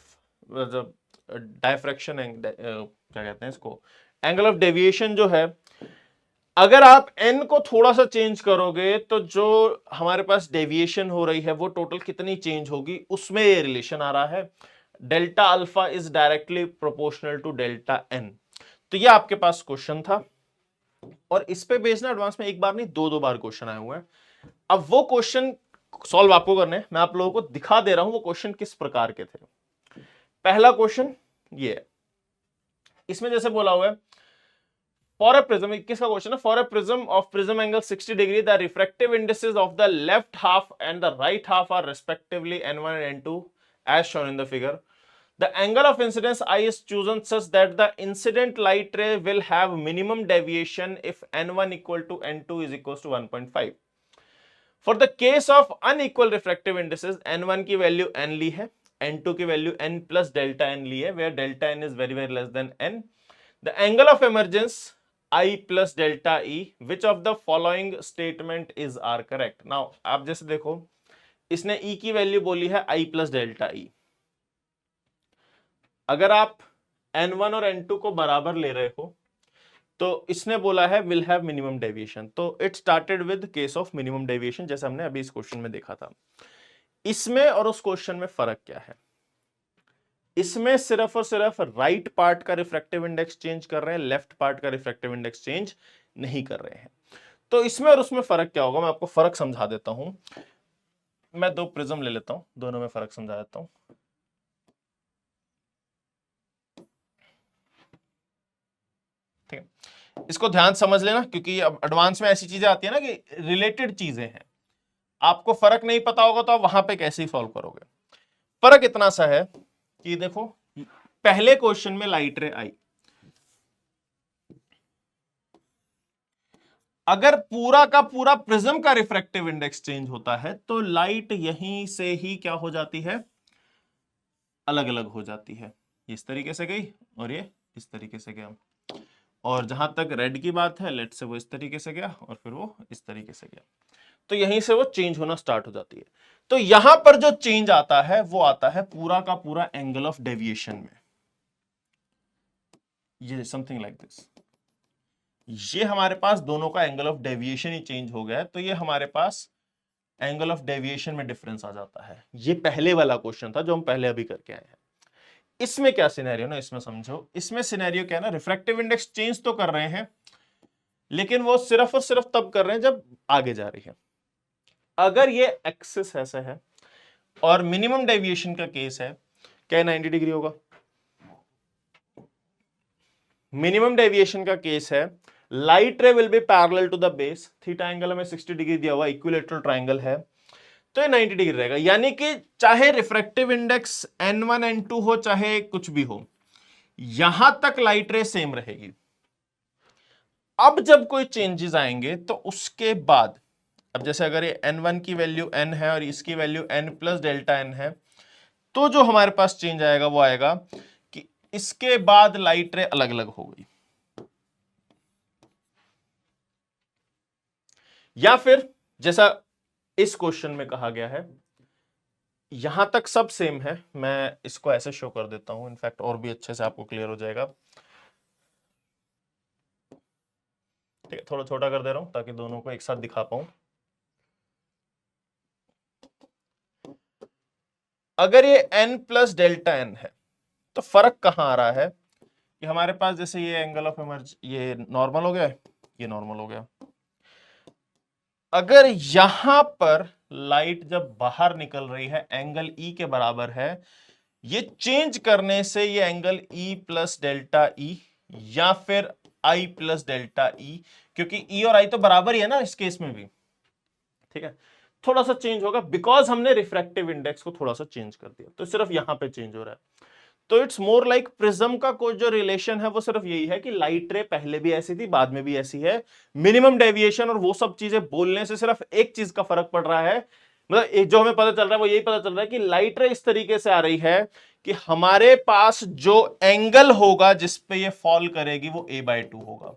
डायफ्रैक्शन क्या कहते हैं इसको, एंगल ऑफ डेविएशन जो है, अगर आप n को थोड़ा सा चेंज करोगे तो जो हमारे पास डेविएशन हो रही है वो टोटल कितनी चेंज होगी, उसमें ये रिलेशन आ रहा है। Delta alpha is directly proportional to delta n। तो ये आपके पास क्वेश्चन था और इस पे बेस्ड ना एडवांस में एक बार नहीं दो बार क्वेश्चन आए हुए हैं। अब वो क्वेश्चन सॉल्व आपको करने हैं, मैं आप लोगों को दिखा दे रहा हूं वो क्वेश्चन किस प्रकार के थे। पहला क्वेश्चन ये है, इसमें जैसे बोला हुआ है फॉर अ प्रिज्म, किसका क्वेश्चन है, for a prism of prism angle 60 degree the refractive indices of the left half and the right half are respectively n1 and n2 as shown in the figure. The angle of incidence I is chosen such that the incident light ray will have minimum deviation if n1 equal to n2 is equals to 1.5. For the case of unequal refractive indices, n1 की वैल्यू n ली है, n2 की value n plus delta n ली है, where delta n is very less than n. The angle of emergence I plus delta E, which of the following statement is are correct? Now आप जैसे देखो इसने E की वैल्यू बोली है I plus delta E। अगर आप n1 और n2 को बराबर ले रहे हो तो इसने बोला है विल हैव मिनिमम डेविएशन, तो it started with case of minimum deviation जैसे हमने अभी इस क्वेश्चन में देखा था। इसमें और उस क्वेश्चन में फर्क क्या है, इसमें सिर्फ और सिर्फ राइट पार्ट का रिफ्रैक्टिव इंडेक्स चेंज कर रहे हैं, लेफ्ट पार्ट का रिफ्रैक्टिव इंडेक्स चेंज नहीं कर रहे हैं। तो इसमें और उसमें फर्क क्या होगा, मैं आपको फर्क समझा देता हूं। मैं दो प्रिज्म ले लेता हूं, दोनों में फर्क समझा देता हूं। ठीक है, इसको ध्यान समझ लेना क्योंकि अब एडवांस में ऐसी चीजें आती है ना कि रिलेटेड चीजें हैं, आपको फर्क नहीं पता होगा तो आप वहां पे कैसे सॉल्व करोगे। फर्क इतना सा है कि देखो पहले क्वेश्चन में लाइट रे आई, अगर पूरा का पूरा प्रिज्म का रिफ्रैक्टिव इंडेक्स चेंज होता है तो लाइट यहीं से ही क्या हो जाती है, अलग अलग हो जाती है। इस तरीके से गई और ये इस तरीके से गया, और जहां तक रेड की बात है लेट से वो इस तरीके से गया और फिर वो इस तरीके से गया, तो यहीं से वो चेंज होना स्टार्ट हो जाती है। तो यहां पर जो चेंज आता है वो आता है पूरा का पूरा एंगल ऑफ डेविएशन में, ये समथिंग लाइक दिस। ये हमारे पास दोनों का angle of deviation he change हो गया है, तो ये हमारे पास एंगल ऑफ डेविएशन में डिफरेंस आ जाता है। ये पहले वाला क्वेश्चन था जो हम पहले अभी करके आए हैं। इसमें क्या सिनेरियो ना, इसमें समझो, इसमें सिनेरियो क्या है ना, रिफ्रैक्टिव इंडेक्स चेंज तो कर रहे हैं लेकिन वो सिर्फ और सिर्फ तब कर रहे हैं जब आगे जा रही है। अगर ये एक्सिस ऐसा है और मिनिमम डेविएशन का केस है, क्या 90 डिग्री होगा? मिनिमम डेविएशन का केस है, light ray will be parallel to the base, theta angle हमें 60 डिग्री दिया हुआ, इक्विलैटरल ट्रायंगल है, तो ये 90 डिग्री रहेगा। यानी कि चाहे रिफ्रैक्टिव इंडेक्स n1 n2 हो चाहे कुछ भी हो, यहां तक लाइट रे सेम रहेगी। अब जब कोई चेंजेस आएंगे तो उसके बाद, अब जैसे अगर ये n1 की वैल्यू n है और इसकी value n plus delta n है, तो जो हमारे पास चेंज आएगा वो आएगा कि इसके बाद लाइट रे अलग अलग हो गई, या फिर जैसा इस क्वेश्चन में कहा गया है, यहां तक सब सेम है, मैं इसको ऐसे शो कर देता हूं, इनफैक्ट और भी अच्छे से आपको क्लियर हो जाएगा। ठीक है, थोड़ा छोटा कर दे रहा हूं ताकि दोनों को एक साथ दिखा पाऊं। अगर ये n प्लस डेल्टा n है तो फर्क कहां आ रहा है कि हमारे पास जैसे ये एंगल ऑफ इमर्ज, ये नॉर्मल हो गया, ये नॉर्मल हो गया। अगर यहां पर लाइट जब बाहर निकल रही है एंगल E के बराबर है, ये चेंज करने से ये angle E plus delta E या फिर I प्लस डेल्टा E, क्योंकि E और I तो बराबर ही है ना इस केस में भी, ठीक है, थोड़ा सा चेंज होगा बिकॉज हमने रिफ्रैक्टिव इंडेक्स को थोड़ा सा चेंज कर दिया, तो सिर्फ यहां पे चेंज हो रहा है। तो इट्स मोर लाइक प्रिज्म का कोई जो रिलेशन है वो सिर्फ यही है कि लाइट रे पहले भी ऐसी थी, बाद में भी ऐसी है। मिनिमम डेविएशन और वो सब चीजें बोलने से सिर्फ एक चीज का फर्क पड़ रहा है, मतलब जो हमें पता चल रहा है वो यही पता चल रहा है कि लाइट रे इस तरीके से आ रही है कि हमारे पास जो एंगल होगा जिसपे ये फॉल करेगी वो a/2 होगा,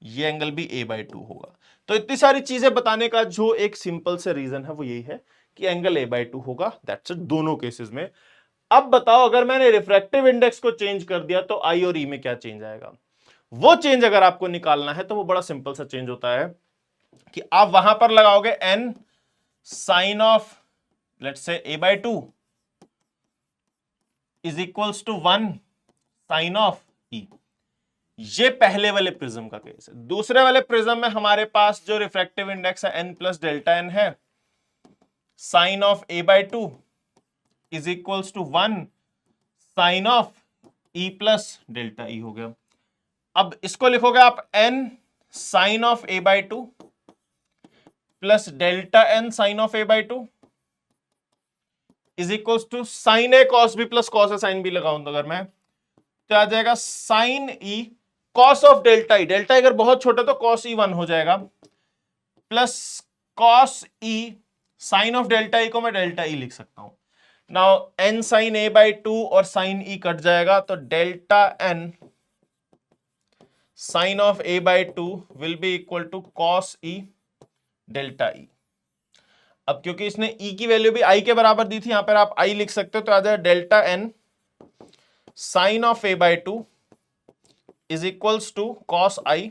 ये एंगल भी a/2 होगा। तो इतनी सारी चीजें बताने का जो एक सिंपल से रीजन है वो यही है कि एंगल a/2 होगा, दैट्स इट दोनों केसेस में। अब बताओ अगर मैंने रिफ्रैक्टिव इंडेक्स को चेंज कर दिया तो आई और ई में क्या चेंज आएगा? वो चेंज अगर आपको निकालना है तो वो बड़ा सिंपल सा चेंज होता है कि आप वहां पर लगाओगे n sine of let's say a/2 is equals to 1 sine of e। ये पहले वाले प्रिज्म का केस है। दूसरे वाले प्रिज्म में हमारे पास जो रिफ्रैक्टिव इंडेक्स है n प्लस डेल्टा n है, sine of a/2 is equals to 1 sine of e plus delta e हो गया। अब इसको लिखोगे आप n sine of a/2 plus delta n sine of a/2 is equals to sine a cos b plus cos a sine b लगाऊं तो अगर मैं, तो आ जाएगा sine e cos of delta e, delta अगर बहुत छोटा तो कॉस e 1 हो जाएगा, plus cos e sine of delta e को मैं डेल्टा e लिख सकता हूं। नाउ n साइन a/2 और साइन e कट जाएगा तो delta n sine of a/2 will be equal to cos e delta e। अब क्योंकि इसने e की वैल्यू भी i के बराबर दी थी, यहां पर आप i लिख सकते हो, तो आ जाए delta n sine of a/2 is equals to cos i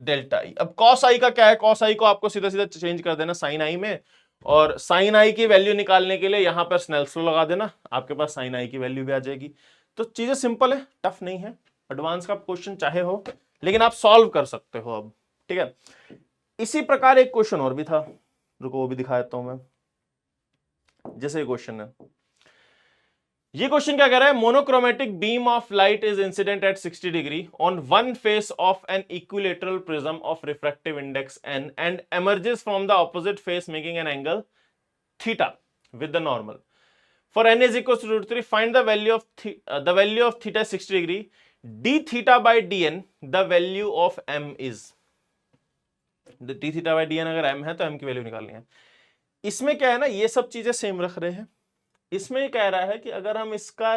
delta i। अब कॉस i का क्या है, कॉस i को आपको सीधा सीधा चेंज कर देना साइन i में, और साइन i की वैल्यू निकालने के लिए यहां पर स्नेल्स लॉ लगा देना, आपके पास साइन i की वैल्यू भी आ जाएगी। तो चीजें सिंपल है, टफ नहीं है। एडवांस का क्वेश्चन चाहे हो लेकिन आप सॉल्व कर सकते हो अब, ठीक है। इसी प्रकार एक क्वेश्चन और भी था, रुको वो भी दिखा देता हूं मैं। जैसे क्वेश्चन है, ये क्वेश्चन क्या कह रहा है, monochromatic beam of light is incident at 60 degree on one face of an equilateral prism of refractive index n and emerges from the opposite face making an angle theta with the normal. For n is equals to √3, find the value of theta 60 degree, d theta by dn, the value of m is, d theta by dn अगर m है तो m की वैल्यू निकालनी है। इसमें क्या है ना, ये सब चीजें सेम रख रहे हैं। इसमें कह रहा है कि अगर हम इसका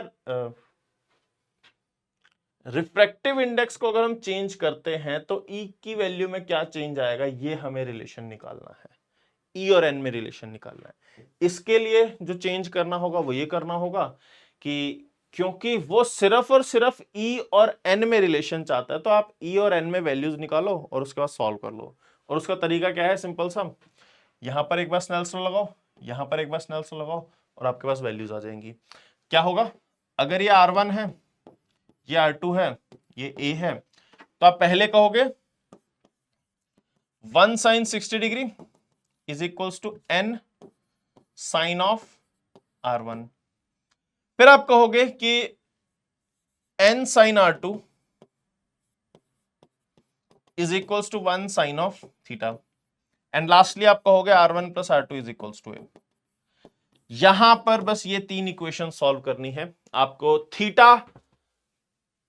रिफ्रैक्टिव इंडेक्स को अगर हम चेंज करते हैं तो e की वैल्यू में क्या चेंज आएगा, ये हमें रिलेशन निकालना है, e और n में रिलेशन निकालना है। इसके लिए जो चेंज करना होगा वो ये करना होगा कि क्योंकि वो सिर्फ और सिर्फ e और n में रिलेशन चाहता है, तो आप e और n में वैल्यूज निकालो और उसके बाद सॉल्व कर लो। और उसका तरीका क्या है, सिंपल सा, यहां पर एक बार स्नेल्स लॉ लगाओ, यहां पर एक बार स्नेल्स लॉ लगाओ और आपके पास वैल्यूज आ जाएंगी। क्या होगा, अगर ये R1 है, ये R2 है, ये A है, तो आप पहले कहोगे 1 sine 60 degree is equals to n sine of R1। फिर आप कहोगे कि n sine R2 is equals to 1 sine of theta, and lastly आप कहोगे R1 plus R2 is equals to a। यहां पर बस ये तीन इक्वेशन सॉल्व करनी है आपको, थीटा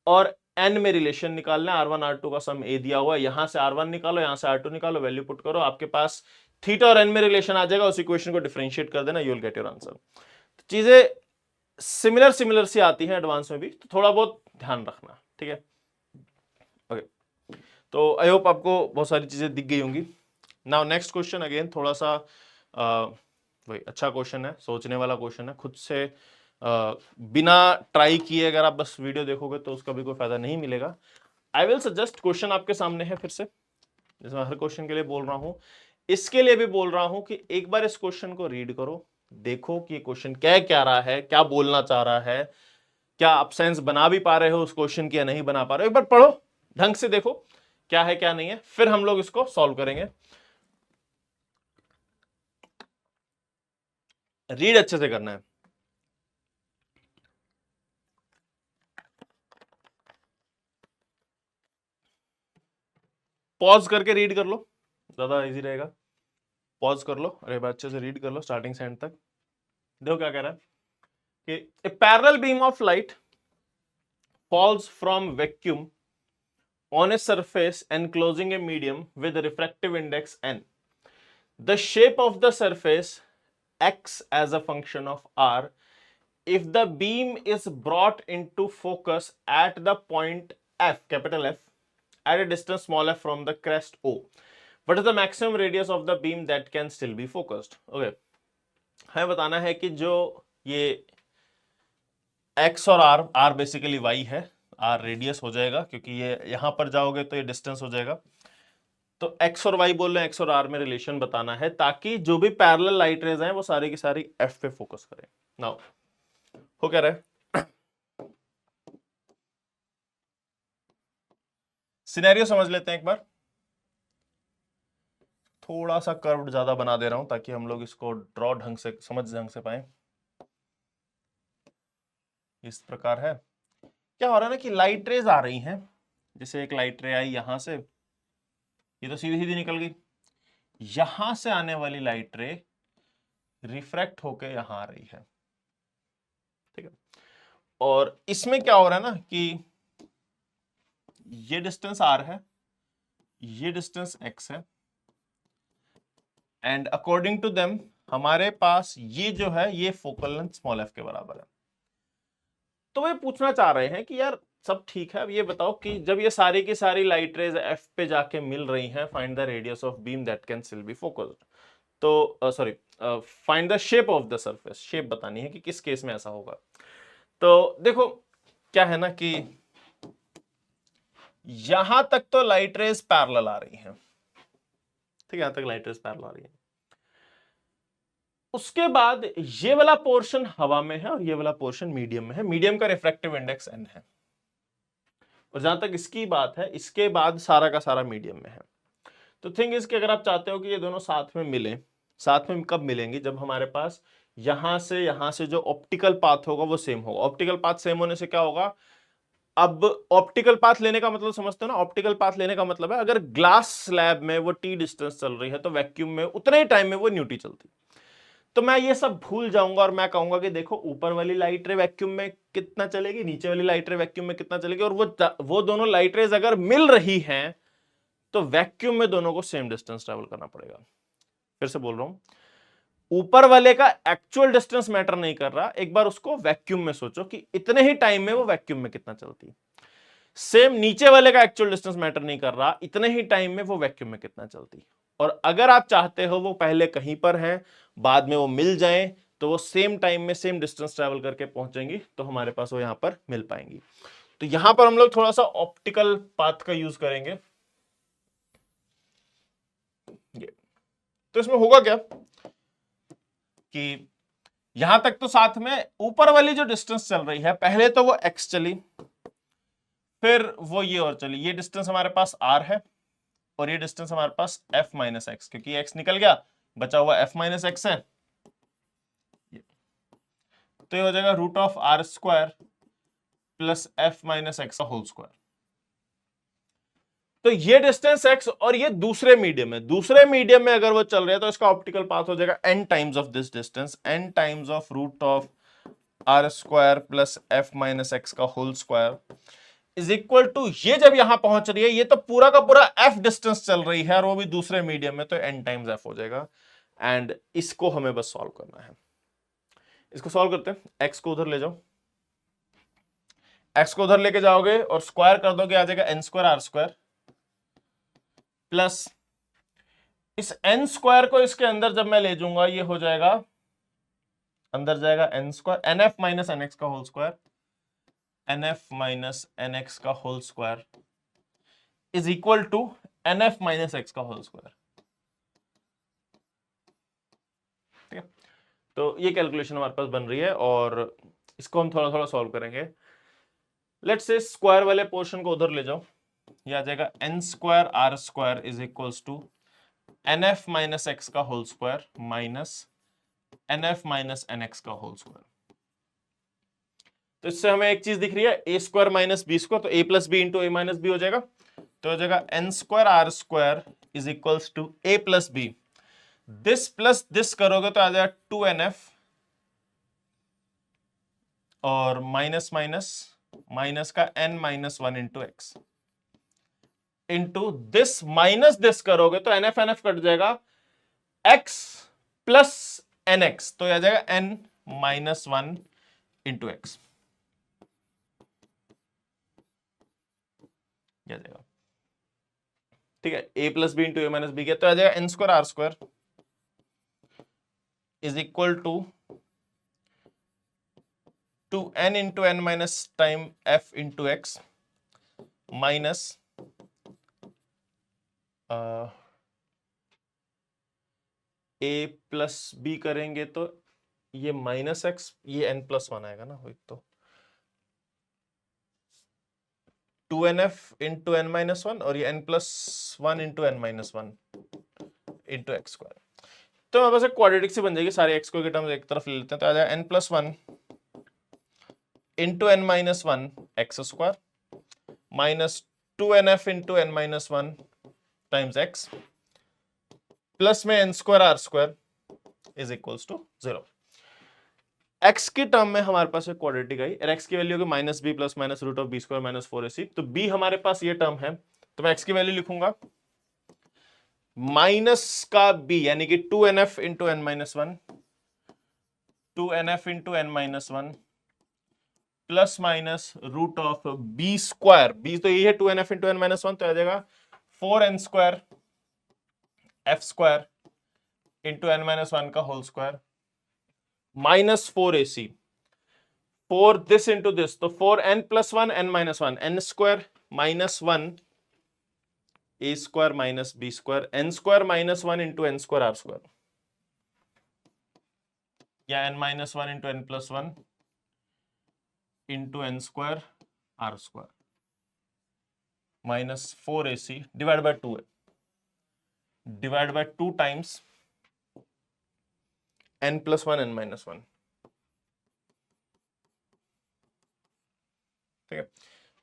और n में रिलेशन निकालना है। R1 R2 का सम a दिया हुआ है, यहां से R1 निकालो, यहां से R2 निकालो, वैल्यू पुट करो, आपके पास थीटा और n में रिलेशन आ जाएगा। उस इक्वेशन को डिफरेंशिएट कर देना, you will get your answer. चीजें सिमिलर सी आती हैं एडवांस में भी, तो थोड़ा बहुत ध्यान रखना, ठीक है। ओके, तो आई होप आपको बहुत सारी चीजें दिख गई होंगी। नाउ नेक्स्ट क्वेश्चन, अगेन थोड़ा सा वही अच्छा क्वेश्चन है, सोचने वाला क्वेश्चन है। खुद से बिना ट्राई किए अगर आप बस वीडियो देखोगे तो उसका भी कोई फायदा नहीं मिलेगा। आई विल सजेस्ट, क्वेश्चन आपके सामने है फिर से, जैसे मैं हर क्वेश्चन के लिए बोल रहा हूं, इसके लिए भी बोल रहा हूं कि एक बार इस क्वेश्चन को रीड करो, देखो कि क्वेश्चन क्या क्या रहा है, क्या बोलना चाह रहा है, क्या आप सेंस बना भी पा रहे हो उस क्वेश्चन की या नहीं बना पा रहे हो। एक बार पढ़ो, ढंग से देखो क्या है क्या नहीं है, फिर हम लोग इसको सॉल्व करेंगे। रीड अच्छे से करना है। पॉज करके रीड कर लो, ज्यादा इजी रहेगा। पॉज कर लो, अरे बात अच्छे से रीड कर लो स्टार्टिंग से एंड तक। देखो क्या कह रहा है कि a parallel beam of light falls from vacuum on a surface enclosing a medium with a refractive index n. The shape of the surface acts as a function of r if the beam is brought into focus at the point f, capital F, at a distance small f from the crest O. What is the maximum radius of the beam that can still be focused? Okay, हमें बताना है कि जो ये x और r बेसिकली y है, r रेडियस हो जाएगा क्योंकि ये यहां पर जाओगे तो ये डिस्टेंस हो जाएगा। तो x और y बोल रहे हैं, x और r में रिलेशन बताना है ताकि जो भी पैरेलल लाइट रेज हैं वो सारी की सारी f पे फोकस करें। नाउ हो क्या रहा है, सिनेरियो समझ लेते हैं एक बार। थोड़ा सा कर्व ज्यादा बना दे रहा हूं ताकि हम लोग इसको ड्रॉ ढंग से ढंग से पाए। इस प्रकार है, क्या हो रहा है ना कि लाइट रेज आ रही हैं, जैसे एक लाइट रे आई यहां से, ये तो सीधी सीधी निकल गई, यहां से आने वाली लाइट रे रिफ्रैक्ट होके यहां आ रही है, ठीक है। और इसमें क्या हो रहा है ना कि ये डिस्टेंस r है, ये डिस्टेंस x है, एंड अकॉर्डिंग टू देम हमारे पास ये जो है ये फोकल लेंथ स्मॉल f के बराबर है। तो वे पूछना चाह रहे हैं कि यार सब ठीक है, अब ये बताओ कि जब ये सारी की सारी लाइट रेज f पे जाके मिल रही हैं, find the radius of beam that can still be focused. तो sorry, find the shape of the surface, shape बतानी है कि किस केस में ऐसा होगा। तो देखो क्या है ना कि यहां तक तो लाइट रेज पैरेलल आ रही हैं, ठीक है, यहां तक लाइट रेज पैरेलल आ रही है। उसके बाद ये वाला पोर्शन हवा में है और ये वाला पोर्शन मीडियम में है, मीडियम का रिफ्रैक्टिव इंडेक्स n है, और जहां तक इसकी बात है इसके बाद सारा का सारा मीडियम में है। तो थिंग इज कि अगर आप चाहते हो कि ये दोनों साथ में मिलें, साथ में कब मिलेंगे, जब हमारे पास यहां से जो ऑप्टिकल पाथ होगा वो सेम होगा। ऑप्टिकल पाथ सेम होने से क्या होगा, अब ऑप्टिकल पाथ लेने का मतलब समझते हो ना, ऑप्टिकल पाथ लेने का मतलब है अगर ग्लास स्लैब में वो टी डिस्टेंस चल रही है तो वैक्यूम में उतने ही टाइम में वो न्यूटी चलती। तो मैं ये सब भूल जाऊंगा और मैं कहूंगा कि देखो ऊपर वाली लाइट रे वैक्यूम में कितना चलेगी, नीचे वाली लाइट रे वैक्यूम में कितना चलेगी, और वो दोनों लाइट रेज अगर मिल रही हैं तो वैक्यूम में दोनों को सेम डिस्टेंस ट्रेवल करना पड़ेगा। फिर से बोल रहा हूं, ऊपर वाले का एक्चुअल डिस्टेंस मैटर नहीं कर रहा, एक बार उसको वैक्यूम में सोचो कि इतने ही टाइम में वो वैक्यूम में कितना चलती। सेम नीचे वाले का एक्चुअल डिस्टेंस मैटर नहीं कर रहा, इतने ही टाइम में वो वैक्यूम में कितना चलती। और अगर आप चाहते हो वो पहले कहीं पर है बाद में वो मिल जाए तो वो सेम टाइम में सेम डिस्टेंस ट्रेवल करके पहुंचेंगी, तो हमारे पास वो यहां पर मिल पाएंगी। तो यहां पर हम लोग थोड़ा सा ऑप्टिकल पाथ का यूज करेंगे। तो इसमें होगा क्या कि यहां तक तो साथ में ऊपर वाली जो डिस्टेंस चल रही है, पहले तो वो x चली, फिर वो ये और चली, ये डिस्टेंस हमारे पास r है और ये डिस्टेंस हमारे पास f माइनस एक्स, क्योंकि x निकल गया बचा हुआ f माइनस एक्स है, तो ये हो जाएगा root of r square plus f minus x का होल स्क्वायर। तो ये डिस्टेंस x और ये दूसरे मीडियम है, दूसरे मीडियम में अगर वो चल रहे हैं तो इसका ऑप्टिकल पाथ हो जाएगा n times of this distance, n times of root of r square plus f minus x का whole square is equal to, ये जब यहां पहुंच रही है ये तो पूरा का पूरा f डिस्टेंस चल रही है और वो भी दूसरे मीडियम में, तो n टाइम्स f हो जाएगा। एंड इसको हमें बस सॉल्व करना है। इसको सॉल्व करते हैं, x को उधर ले जाओ, x को उधर लेके जाओगे और स्क्वायर कर दोगे, आ जाएगा n square r square plus इस n स्क्वायर को इसके अंदर जब मैं ले जाऊंगा ये हो जाएगा अंदर जाएगा n square, n f minus n x का whole square, n f minus n x का whole square is equal to n f minus x का होल स्क्वायर। ठीक है, तो ये कैलकुलेशन हमारे पास बन रही है और इसको हम थोड़ा थोड़ा सॉल्व करेंगे। लेट्स से स्क्वायर वाले पोर्शन को उधर ले जाओ, ये आ जाएगा n square r square is equals to n f minus x का whole square minus n f minus n x का होल स्क्वायर। तो इससे हमें एक चीज दिख रही है, a square minus b square, तो a plus b into a minus b हो जाएगा, तो हो जाएगा n square r square is equals to a plus b, this plus this करोगे तो आ जाएगा 2nf और माइनस माइनस माइनस का n minus 1 into x into this minus this करोगे तो nf nf कट जाएगा, x प्लस nx तो आ जाएगा n माइनस 1 इंटू एक्स जाएगा। ठीक है, a plus b into a minus b, तो आ जाएगा n square r square is equal to n into n minus time f into x minus a plus b करेंगे तो ये माइनस एक्स, ये n प्लस 1 आएगा ना, वही तो 2nf इंटू एन माइनस 1 और ये n plus 1 into n minus 1 into x square. तो हमारे पास एक क्वाड्रेटिक से बन जाएगी, सारे एक्स को के टर्म्स एक तरफ ले लेते हैं, तो आ जाएगा n plus 1 into n minus 1 x square minus 2nf into n minus 1 times x plus में n square r square is equals to 0। X की टर्म में हमारे पास एक क्वाड्रेटिक आई और एक्स की वैल्यू होगी minus b plus minus root of b square minus 4ac, तो बी हमारे पास ये टर्म है, तो मैं एक्स की वैल्यू लिखूंगा माइनस का बी यानी कि 2nf into n minus 1 2nf into n minus 1 plus minus root of b square, b तो ये है 2nf इंटू एन माइनस 1, तो आ जाएगा 4n square f square into n minus 1 का whole square minus 4ac 4 this into this, तो 4n plus 1 n minus 1 n square minus 1 a square minus b square n square minus 1 into n square r square या n minus 1 into n plus 1 into n square r square minus 4ac divide by 2 है, divide by 2 times n plus 1 n minus 1। ठीक है,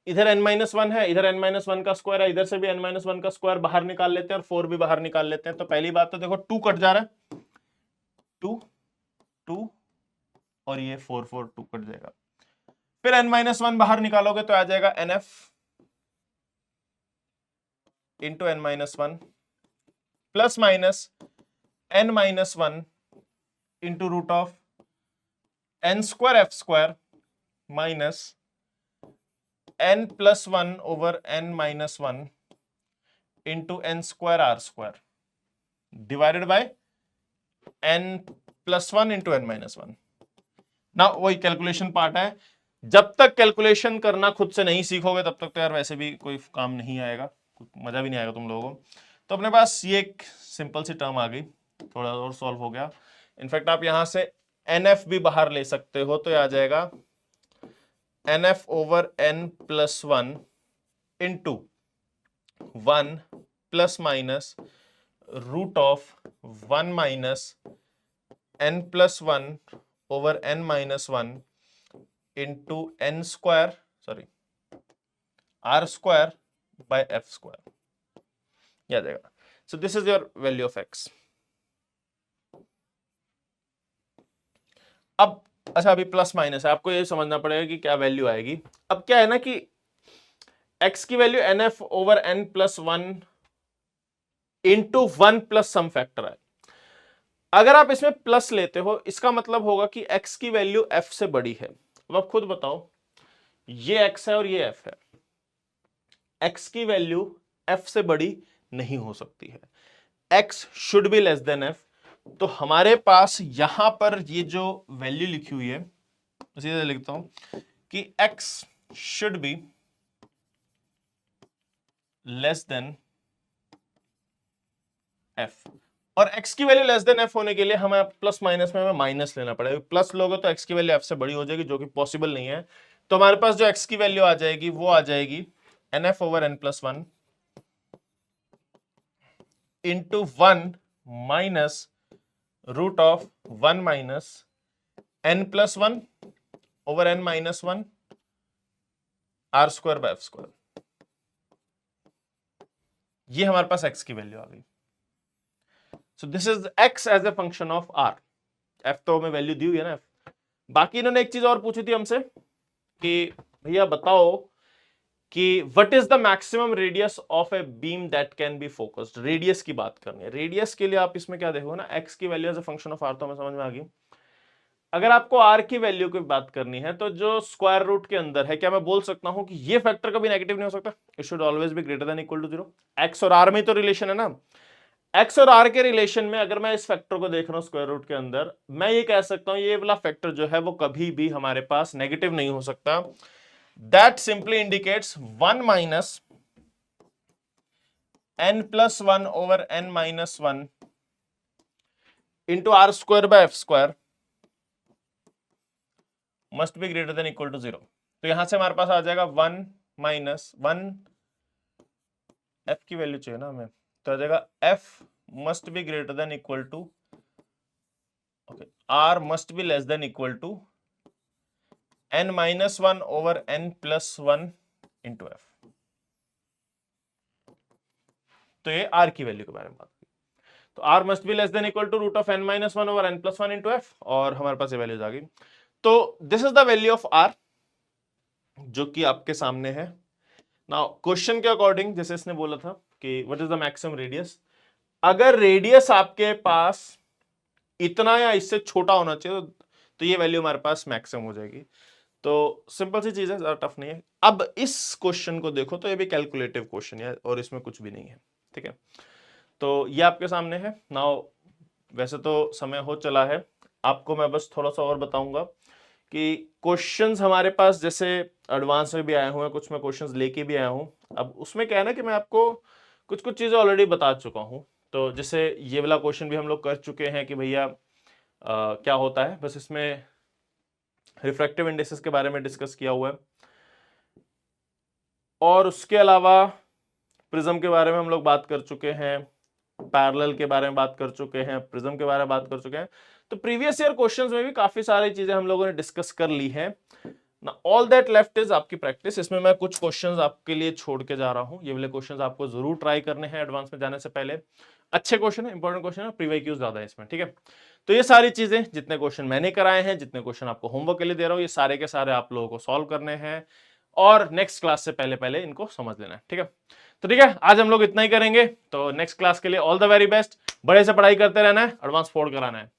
इधर n माइनस 1 है, इधर n माइनस 1 का स्क्वायर है, इधर से भी n माइनस 1 का स्क्वायर बाहर निकाल लेते हैं और 4 भी बाहर निकाल लेते हैं। तो पहली बात तो देखो 2 कट जा रहा है, 2 2 और ये 4 4 2 कट जाएगा, फिर n माइनस 1 बाहर निकालोगे तो आ जाएगा nf into n minus 1 plus minus n minus 1 into root of n square f square minus n plus 1 over n minus 1 into n square r square divided by n plus 1 into n minus 1। ना वही कैलकुलेशन पार्ट है, जब तक कैलकुलेशन करना खुद से नहीं सीखोगे तब तक तो यार वैसे भी कोई काम नहीं आएगा, मजा भी नहीं आएगा तुम लोगों को। तो अपने पास ये एक सिंपल सी टर्म आ गई, थोड़ा और सॉल्व हो गया। इनफैक्ट आप यहां से nf भी बाहर ले सकते हो, तो आ जाएगा nf over n plus 1 into 1 plus minus root of 1 minus n plus 1 over n minus 1 into n square sorry r square by f square याद आएगा। So this is your value of x। अब अच्छा, अभी प्लस माइनस है, आपको ये समझना पड़ेगा कि क्या वैल्यू आएगी। अब क्या है ना कि x की value nf over n plus 1 into 1 plus some factor है। अगर आप इसमें प्लस लेते हो इसका मतलब होगा कि x की वैल्यू f से बड़ी है। अब आप खुद बताओ, ये x है और ये f है, x की वैल्यू f से बड़ी नहीं हो सकती है, x should be less then f। तो हमारे पास यहां पर ये जो वैल्यू लिखी हुई है, सीधे लिखता हूं कि x should be less then f, और x की वैल्यू लेस देन f होने के लिए हमें प्लस माइनस में हमें माइनस लेना पड़ेगा। प्लस लोगे तो x की वैल्यू f से बड़ी हो जाएगी, जो कि पॉसिबल नहीं है। तो हमारे पास जो x की वैल्यू आ जाएगी वो आ जाएगी nf over n plus one into 1 minus root of 1 minus n plus 1 over n minus 1 r square by f square. ये हमारे पास x की वैल्यू आ गई। So this is x as a function of r। f तो हमें वैल्यू दी हुई है ना f। बाकी इन्होंने एक चीज और पूछी थी हमसे कि भैया बताओ कि what is the maximum radius of a beam that can be focused. Radius की बात करनी है। रेडियस के लिए आप इसमें क्या देखो ना, x की value as a function of r तो हमें समझ में आ गई। अगर आपको r की वैल्यू की बात करनी है तो जो स्क्वायर रूट के अंदर है, क्या मैं बोल सकता हूं कि ये फैक्टर कभी नेगेटिव नहीं हो सकता? It should always be greater than equal to 0। x और r में तो रिलेशन है ना। x और r के रिलेशन में अगर मैं इस फैक्टर को देख रहा हूं स्क्वायर रूट के अंदर, मैं ये कह सकता हूं ये वाला फैक्टर जो है वो कभी भी हमारे पास नेगेटिव नहीं हो सकता। That simply indicates 1 minus n plus 1 over n minus 1 into r square by f square must be greater than equal to 0। तो यहां से हमारे पास आ जाएगा 1 माइनस 1, f की वैल्यू चाहिए ना हमें, तो आ जाएगा f must be greater than equal to, okay, r must be less than equal to n minus 1 over n plus 1 into f. तो ये r की वैल्यू के बारे में बात की। तो r must be less than equal to root of n minus 1 over n plus 1 into f, और हमारे पास ये वैल्यूज आ गई। तो this is the value of r जो कि आपके सामने है। नाउ क्वेश्चन के अकॉर्डिंग जैसे इसने बोला था कि what is the maximum radius, अगर रेडियस आपके पास इतना या इससे छोटा होना चाहिए तो ये वैल्यू हमारे पास मैक्सिमम हो जाएगी। तो सिंपल सी चीज है, ज्यादा टफ नहीं है। अब इस क्वेश्चन को देखो तो ये भी कैलकुलेटिव क्वेश्चन है और इसमें कुछ भी नहीं है, ठीक है। तो ये आपके सामने है। नाउ वैसे तो समय हो चला है, आपको मैं बस थोड़ा सा और बताऊंगा कि क्वेश्चंस हमारे पास जैसे एडवांस में भी आए हुए हैं, कुछ मैं क्वेश्चंस लेके भी आया हूं। अब उसमें क्या है ना कि मैं आपको कुछ कुछ चीजें ऑलरेडी बता चुका हूं। तो जैसे ये वाला क्वेश्चन भी हम लोग कर चुके हैं कि भैया क्या होता है, बस इसमें रिफ्रैक्टिव इंडेक्सेस के बारे में डिस्कस किया हुआ है। और उसके अलावा प्रिज्म के बारे में हम लोग बात कर चुके हैं, पैरेलल के बारे में बात कर चुके हैं, प्रिज्म के बारे में बात कर चुके हैं। तो प्रीवियस ईयर क्वेश्चंस में भी काफी सारी चीजें हम लोगों ने डिस्कस कर ली है ना। ऑल दैट लेफ्ट इज आपकी प्रैक्टिस। इसमें मैं कुछ क्वेश्चंस आपके लिए छोड़ के जा रहा हूं। ये वाले क्वेश्चंस आपको जरूर ट्राई करने हैं एडवांस में जाने से पहले। अच्छे क्वेश्चन है, इंपॉर्टेंट क्वेश्चन है, प्रीवाईक्यूज ज्यादा है इसमें, ठीक है। तो ये सारी चीजें, जितने क्वेश्चन मैंने कराए हैं, जितने क्वेश्चन आपको होमवर्क के लिए दे रहा हूं, ये सारे के सारे आप लोगों को सॉल्व करने हैं और नेक्स्ट क्लास से पहले पहले इनको समझ लेना है, ठीक है। तो ठीक है, आज हम लोग इतना ही करेंगे। तो नेक्स्ट क्लास के लिए ऑल द वेरी बेस्ट। बड़े से पढ़ाई करते रहना है, एडवांस फोड़ कराना है।